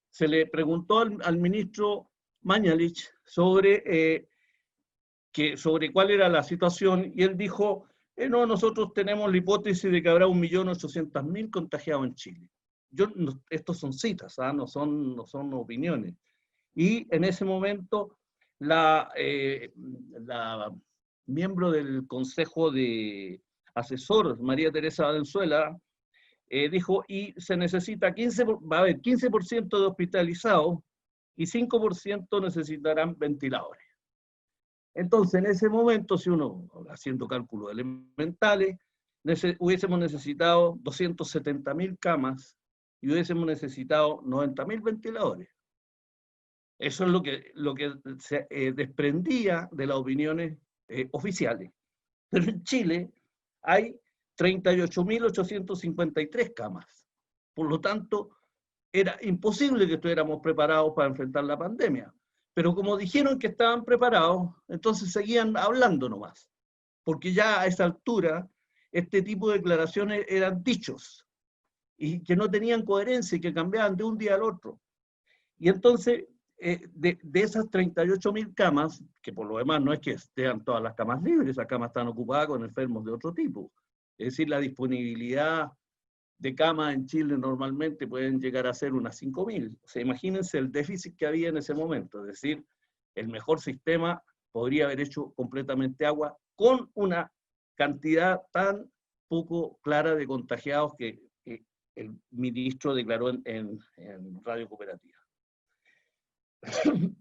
se le preguntó al ministro Mañalich sobre cuál era la situación, y él dijo, no, nosotros tenemos la hipótesis de que habrá 1.800.000 contagiados en Chile. Estos son citas, no son opiniones. Y en ese momento la miembro del Consejo de Asesor, María Teresa Valenzuela, dijo, y se necesita va a haber 15% de hospitalizados y 5% necesitarán ventiladores. Entonces, en ese momento, si uno, haciendo cálculos elementales, hubiésemos necesitado 270.000 camas y hubiésemos necesitado 90.000 ventiladores. Eso es lo que se desprendía de las opiniones oficiales. Pero en Chile hay 38.853 camas. Por lo tanto, era imposible que estuviéramos preparados para enfrentar la pandemia. Pero como dijeron que estaban preparados, entonces seguían hablando nomás. Porque ya a esa altura, este tipo de declaraciones eran dichos, y que no tenían coherencia y que cambiaban de un día al otro. Y entonces, de esas 38.000 camas, que por lo demás no es que estén todas las camas libres, esas camas están ocupadas con enfermos de otro tipo. Es decir, la disponibilidad de camas en Chile normalmente pueden llegar a ser unas 5.000. O sea, imagínense el déficit que había en ese momento. Es decir, el mejor sistema podría haber hecho completamente agua con una cantidad tan poco clara de contagiados que el ministro declaró en Radio Cooperativa.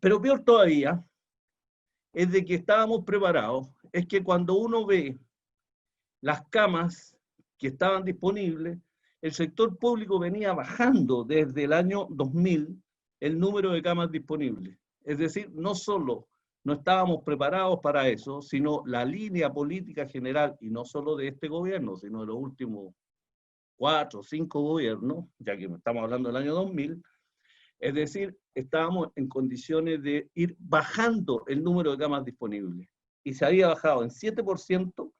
Pero peor todavía es de que estábamos preparados, es que cuando uno ve las camas que estaban disponibles, el sector público venía bajando desde el año 2000 el número de camas disponibles. Es decir, no solo no estábamos preparados para eso, sino la línea política general, y no solo de este gobierno, sino de los últimos 4 o 5 gobiernos, ya que estamos hablando del año 2000, es decir, estábamos en condiciones de ir bajando el número de camas disponibles. Y se había bajado en 7%,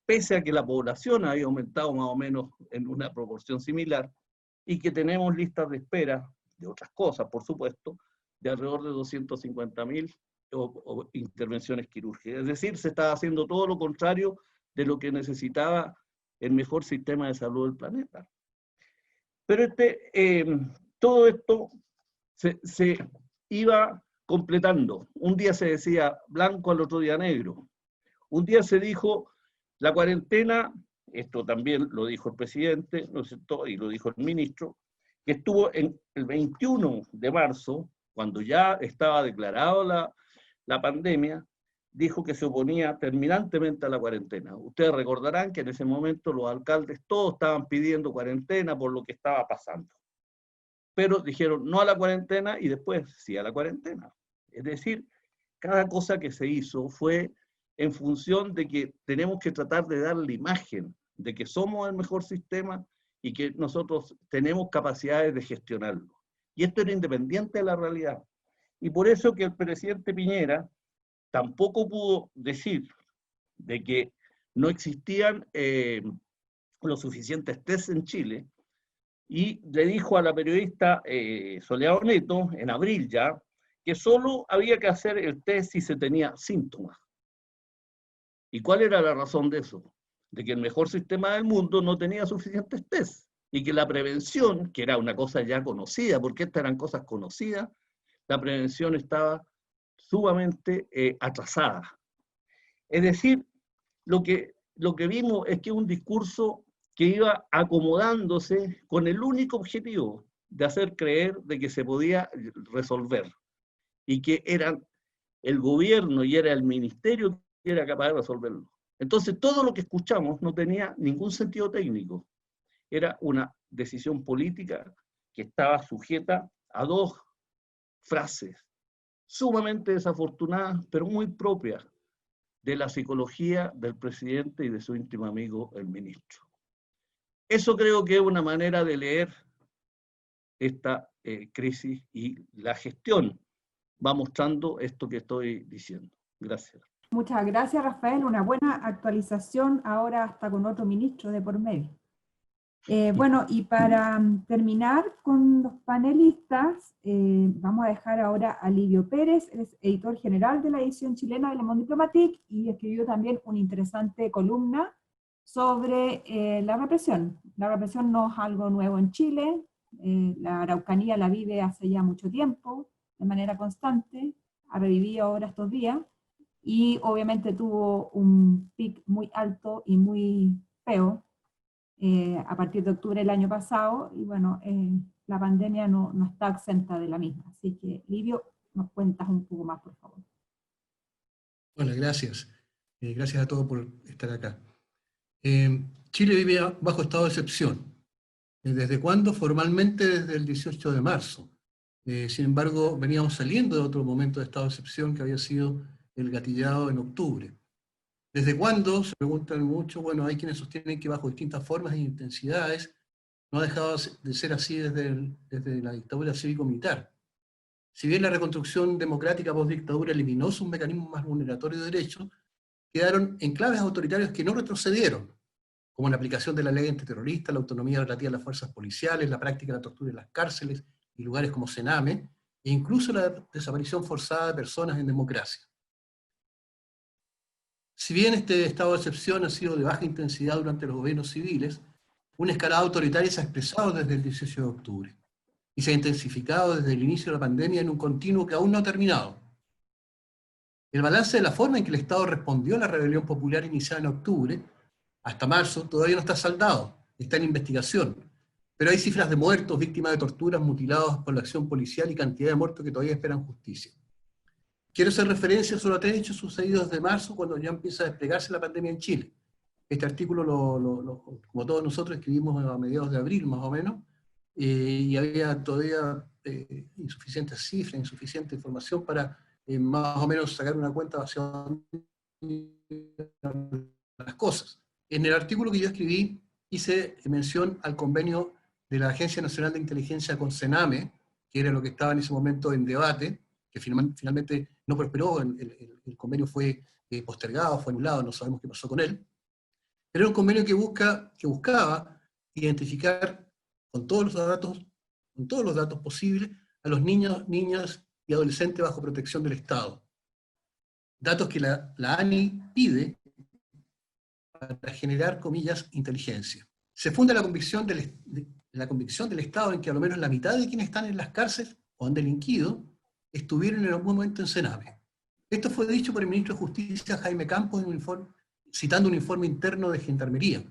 pese a que la población había aumentado más o menos en una proporción similar, y que tenemos listas de espera de otras cosas, por supuesto, de alrededor de 250.000 o intervenciones quirúrgicas. Es decir, se estaba haciendo todo lo contrario de lo que necesitaba el mejor sistema de salud del planeta. Pero todo esto se iba completando. Un día se decía blanco, al otro día negro. Un día se dijo, la cuarentena, esto también lo dijo el presidente, ¿no es cierto?, y lo dijo el ministro, que estuvo en el 21 de marzo, cuando ya estaba declarado la pandemia, dijo que se oponía terminantemente a la cuarentena. Ustedes recordarán que en ese momento los alcaldes todos estaban pidiendo cuarentena por lo que estaba pasando. Pero dijeron no a la cuarentena y después sí a la cuarentena. Es decir, cada cosa que se hizo fue en función de que tenemos que tratar de dar la imagen de que somos el mejor sistema y que nosotros tenemos capacidades de gestionarlo. Y esto era independiente de la realidad. Y por eso que el presidente Piñera tampoco pudo decir de que no existían los suficientes tests en Chile, y le dijo a la periodista Soledad Neto, en abril ya, que solo había que hacer el test si se tenía síntomas. ¿Y cuál era la razón de eso? De que el mejor sistema del mundo no tenía suficientes tests, y que la prevención, que era una cosa ya conocida, porque estas eran cosas conocidas, la prevención estaba sumamente atrasada. Es decir, lo que vimos es que un discurso que iba acomodándose con el único objetivo de hacer creer de que se podía resolver, y que era el gobierno y era el ministerio que era capaz de resolverlo. Entonces todo lo que escuchamos no tenía ningún sentido técnico, era una decisión política que estaba sujeta a 2 frases sumamente desafortunadas, pero muy propias de la psicología del presidente y de su íntimo amigo, el ministro. Eso creo que es una manera de leer esta crisis, y la gestión va mostrando esto que estoy diciendo. Gracias. Muchas gracias, Rafael. Una buena actualización, ahora hasta con otro ministro de por medio. Bueno, y para terminar con los panelistas, vamos a dejar ahora a Livio Pérez, es editor general de la edición chilena de Le Monde Diplomatique, y escribió también una interesante columna sobre la represión. La represión no es algo nuevo en Chile, la Araucanía la vive hace ya mucho tiempo, de manera constante, ha revivido ahora estos días, y obviamente tuvo un pic muy alto y muy feo a partir de octubre del año pasado, y bueno, la pandemia no está exenta de la misma. Así que, Livio, nos cuentas un poco más, por favor. Hola, gracias. Gracias a todos por estar acá. Chile vive bajo estado de excepción. ¿Desde cuándo? Formalmente desde el 18 de marzo. Sin embargo, veníamos saliendo de otro momento de estado de excepción que había sido el gatillado en octubre. ¿Desde cuándo? Se preguntan mucho. Bueno, hay quienes sostienen que bajo distintas formas e intensidades no ha dejado de ser así desde la dictadura cívico-militar. Si bien la reconstrucción democrática post-dictadura eliminó sus mecanismos más vulneratorios de derechos, quedaron enclaves autoritarios que no retrocedieron, como la aplicación de la ley antiterrorista, la autonomía relativa a las fuerzas policiales, la práctica de la tortura en las cárceles y lugares como Sename, e incluso la desaparición forzada de personas en democracia. Si bien este estado de excepción ha sido de baja intensidad durante los gobiernos civiles, una escalada autoritaria se ha expresado desde el 18 de octubre y se ha intensificado desde el inicio de la pandemia en un continuo que aún no ha terminado. El balance de la forma en que el Estado respondió a la rebelión popular iniciada en octubre, hasta marzo, todavía no está saldado, está en investigación, pero hay cifras de muertos, víctimas de torturas, mutilados por la acción policial y cantidad de muertos que todavía esperan justicia. Quiero hacer referencia solo a 3 hechos sucedidos desde marzo, cuando ya empieza a desplegarse la pandemia en Chile. Este artículo, como todos nosotros, escribimos a mediados de abril, más o menos, y había todavía insuficientes cifras, insuficiente información para más o menos sacar una cuenta basada en las cosas. En el artículo que yo escribí hice mención al convenio de la Agencia Nacional de Inteligencia con Sename, que era lo que estaba en ese momento en debate, que finalmente no prosperó, el convenio fue postergado, fue anulado, no sabemos qué pasó con él. Pero era un convenio que buscaba identificar con todos los datos posibles a los niños, niñas y adolescentes bajo protección del Estado. Datos que la ANI pide para generar, comillas, inteligencia. Se funda la convicción del Estado en que a lo menos la mitad de quienes están en las cárceles o han delinquido estuvieron en algún momento en Sename. Esto fue dicho por el ministro de Justicia, Jaime Campos, en un informe, citando un informe interno de Gendarmería.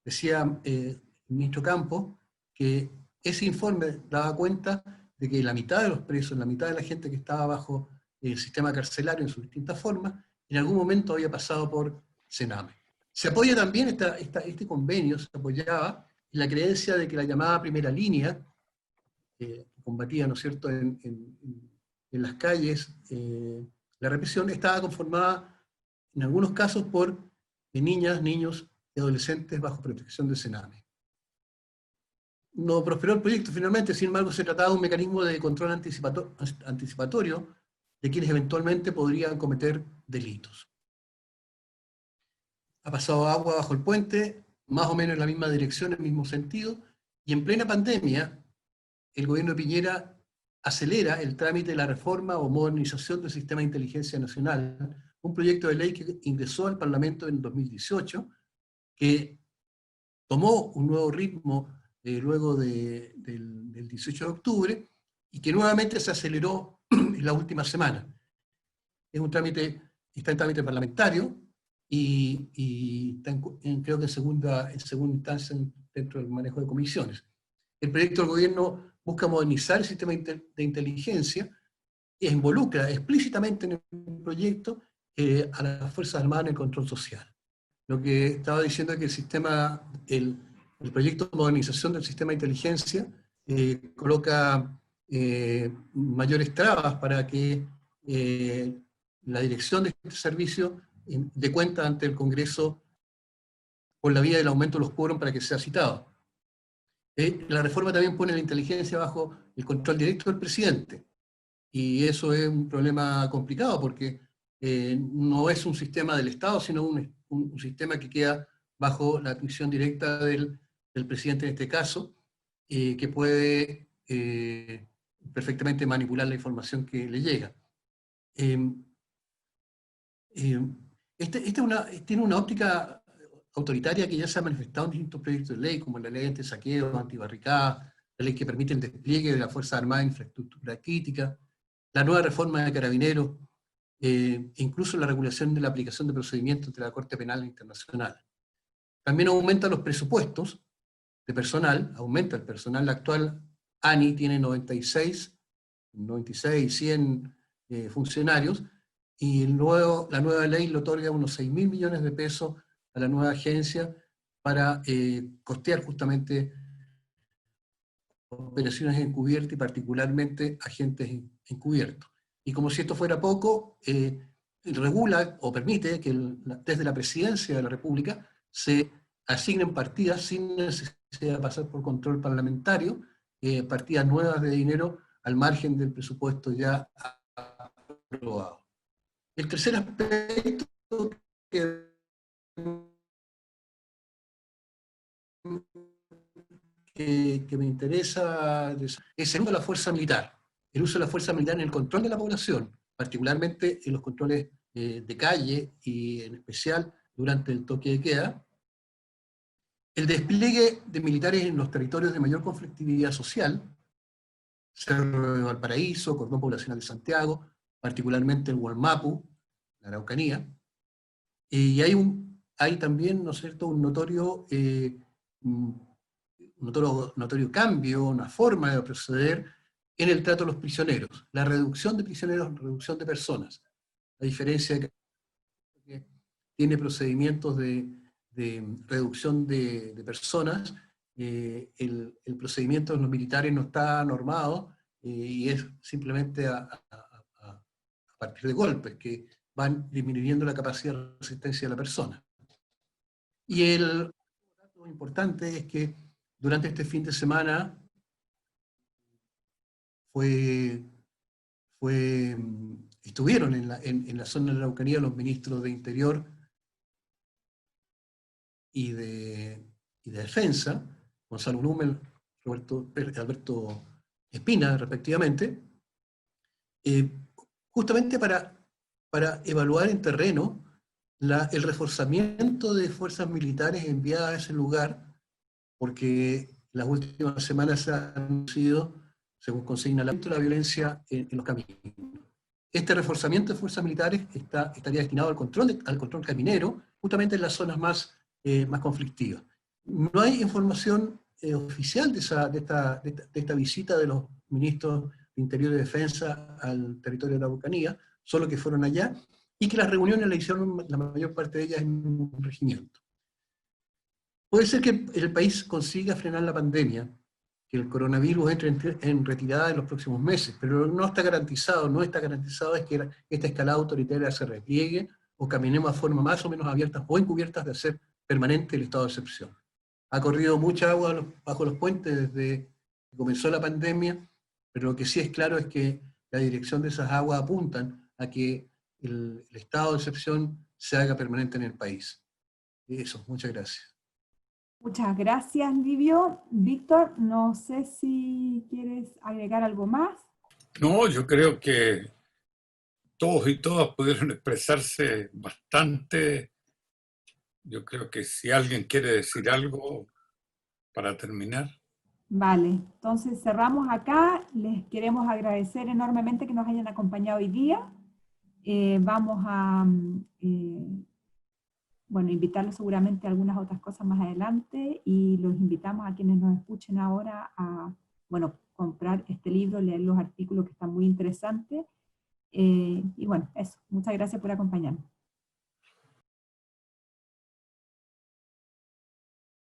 Decía el ministro Campos que ese informe daba cuenta de que la mitad de los presos, la mitad de la gente que estaba bajo el sistema carcelario en sus distintas formas, en algún momento había pasado por Sename. Se apoya también, este convenio se apoyaba en la creencia de que la llamada primera línea, que combatía, ¿no es cierto?, en las calles, la represión estaba conformada en algunos casos por niñas, niños y adolescentes bajo protección de Sename. No prosperó el proyecto finalmente, sin embargo se trataba de un mecanismo de control anticipatorio de quienes eventualmente podrían cometer delitos. Ha pasado agua bajo el puente, más o menos en la misma dirección, en el mismo sentido, y en plena pandemia, el gobierno de Piñera acelera el trámite de la reforma o modernización del Sistema de Inteligencia Nacional, un proyecto de ley que ingresó al Parlamento en 2018, que tomó un nuevo ritmo luego del 18 de octubre, y que nuevamente se aceleró en la última semana. Es un trámite, está en trámite parlamentario, y está creo que en segunda instancia dentro del manejo de comisiones. El proyecto del gobierno busca modernizar el sistema de inteligencia e involucra explícitamente en el proyecto a las Fuerzas Armadas en el control social. Lo que estaba diciendo es que el proyecto de modernización del sistema de inteligencia coloca mayores trabas para que la dirección de este servicio dé cuenta ante el Congreso por la vía del aumento de los quórum para que sea citado. La reforma también pone la inteligencia bajo el control directo del presidente, y eso es un problema complicado porque no es un sistema del Estado, sino un sistema que queda bajo la atribución directa del presidente en este caso, que puede perfectamente manipular la información que le llega. Tiene una óptica autoritaria que ya se ha manifestado en distintos proyectos de ley, como la ley anti-saqueo, anti-barricada, la ley que permite el despliegue de la Fuerza Armada en infraestructura crítica, la nueva reforma de Carabineros, e incluso la regulación de la aplicación de procedimientos de la Corte Penal Internacional. También aumenta los presupuestos de personal, aumenta el personal. La actual ANI tiene 96, 100 funcionarios, y la nueva ley le otorga unos 6.000 millones de pesos a la nueva agencia para costear justamente operaciones encubiertas y particularmente agentes encubiertos. Y como si esto fuera poco, regula o permite que desde la Presidencia de la República se asignen partidas sin necesidad de pasar por control parlamentario, partidas nuevas de dinero al margen del presupuesto ya aprobado. El tercer aspecto que me interesa es el uso de la fuerza militar. El uso de la fuerza militar en el control de la población, particularmente en los controles de calle y en especial durante el toque de queda. El despliegue de militares en los territorios de mayor conflictividad social, Cerro de Valparaíso, Cordón Poblacional de Santiago, particularmente el Hualmapu, la Araucanía. Y hay también, ¿no es cierto?, un notorio cambio, una forma de proceder en el trato de los prisioneros. La reducción de prisioneros, reducción de personas. A diferencia de que tiene procedimientos de reducción de personas, el procedimiento de los militares no está normado y es simplemente a partir de golpes que van disminuyendo la capacidad de resistencia de la persona. Y el dato importante es que durante este fin de semana estuvieron en la zona de la Araucanía los ministros de Interior y de Defensa, Gonzalo Blumel, Alberto Espina, respectivamente, justamente para evaluar en terreno el reforzamiento de fuerzas militares enviadas a ese lugar, porque las últimas semanas se ha anunciado, según consigna la violencia en los caminos. Este reforzamiento de fuerzas militares estaría destinado al control caminero, justamente en las zonas más conflictivas. No hay información oficial de esta visita de los ministros de Interior y Defensa al territorio de la Araucanía, solo que fueron allá, y que las reuniones las hicieron la mayor parte de ellas en un regimiento. Puede ser que el país consiga frenar la pandemia, que el coronavirus entre en retirada en los próximos meses, pero no está garantizado es que esta escalada autoritaria se repliegue o caminemos a forma más o menos abiertas o encubiertas de hacer permanente el estado de excepción. Ha corrido mucha agua bajo los puentes desde que comenzó la pandemia, pero lo que sí es claro es que la dirección de esas aguas apuntan a que el estado de excepción se haga permanente en el país. Eso, muchas gracias. Muchas gracias, Livio. Víctor, no sé si quieres agregar algo más. No, yo creo que todos y todas pudieron expresarse bastante. Yo creo que si alguien quiere decir algo para terminar. Vale, entonces cerramos acá. Les queremos agradecer enormemente que nos hayan acompañado hoy día. Vamos a invitarlos seguramente a algunas otras cosas más adelante, y los invitamos a quienes nos escuchen ahora a comprar este libro, leer los artículos que están muy interesantes. Y bueno, eso. Muchas gracias por acompañarnos.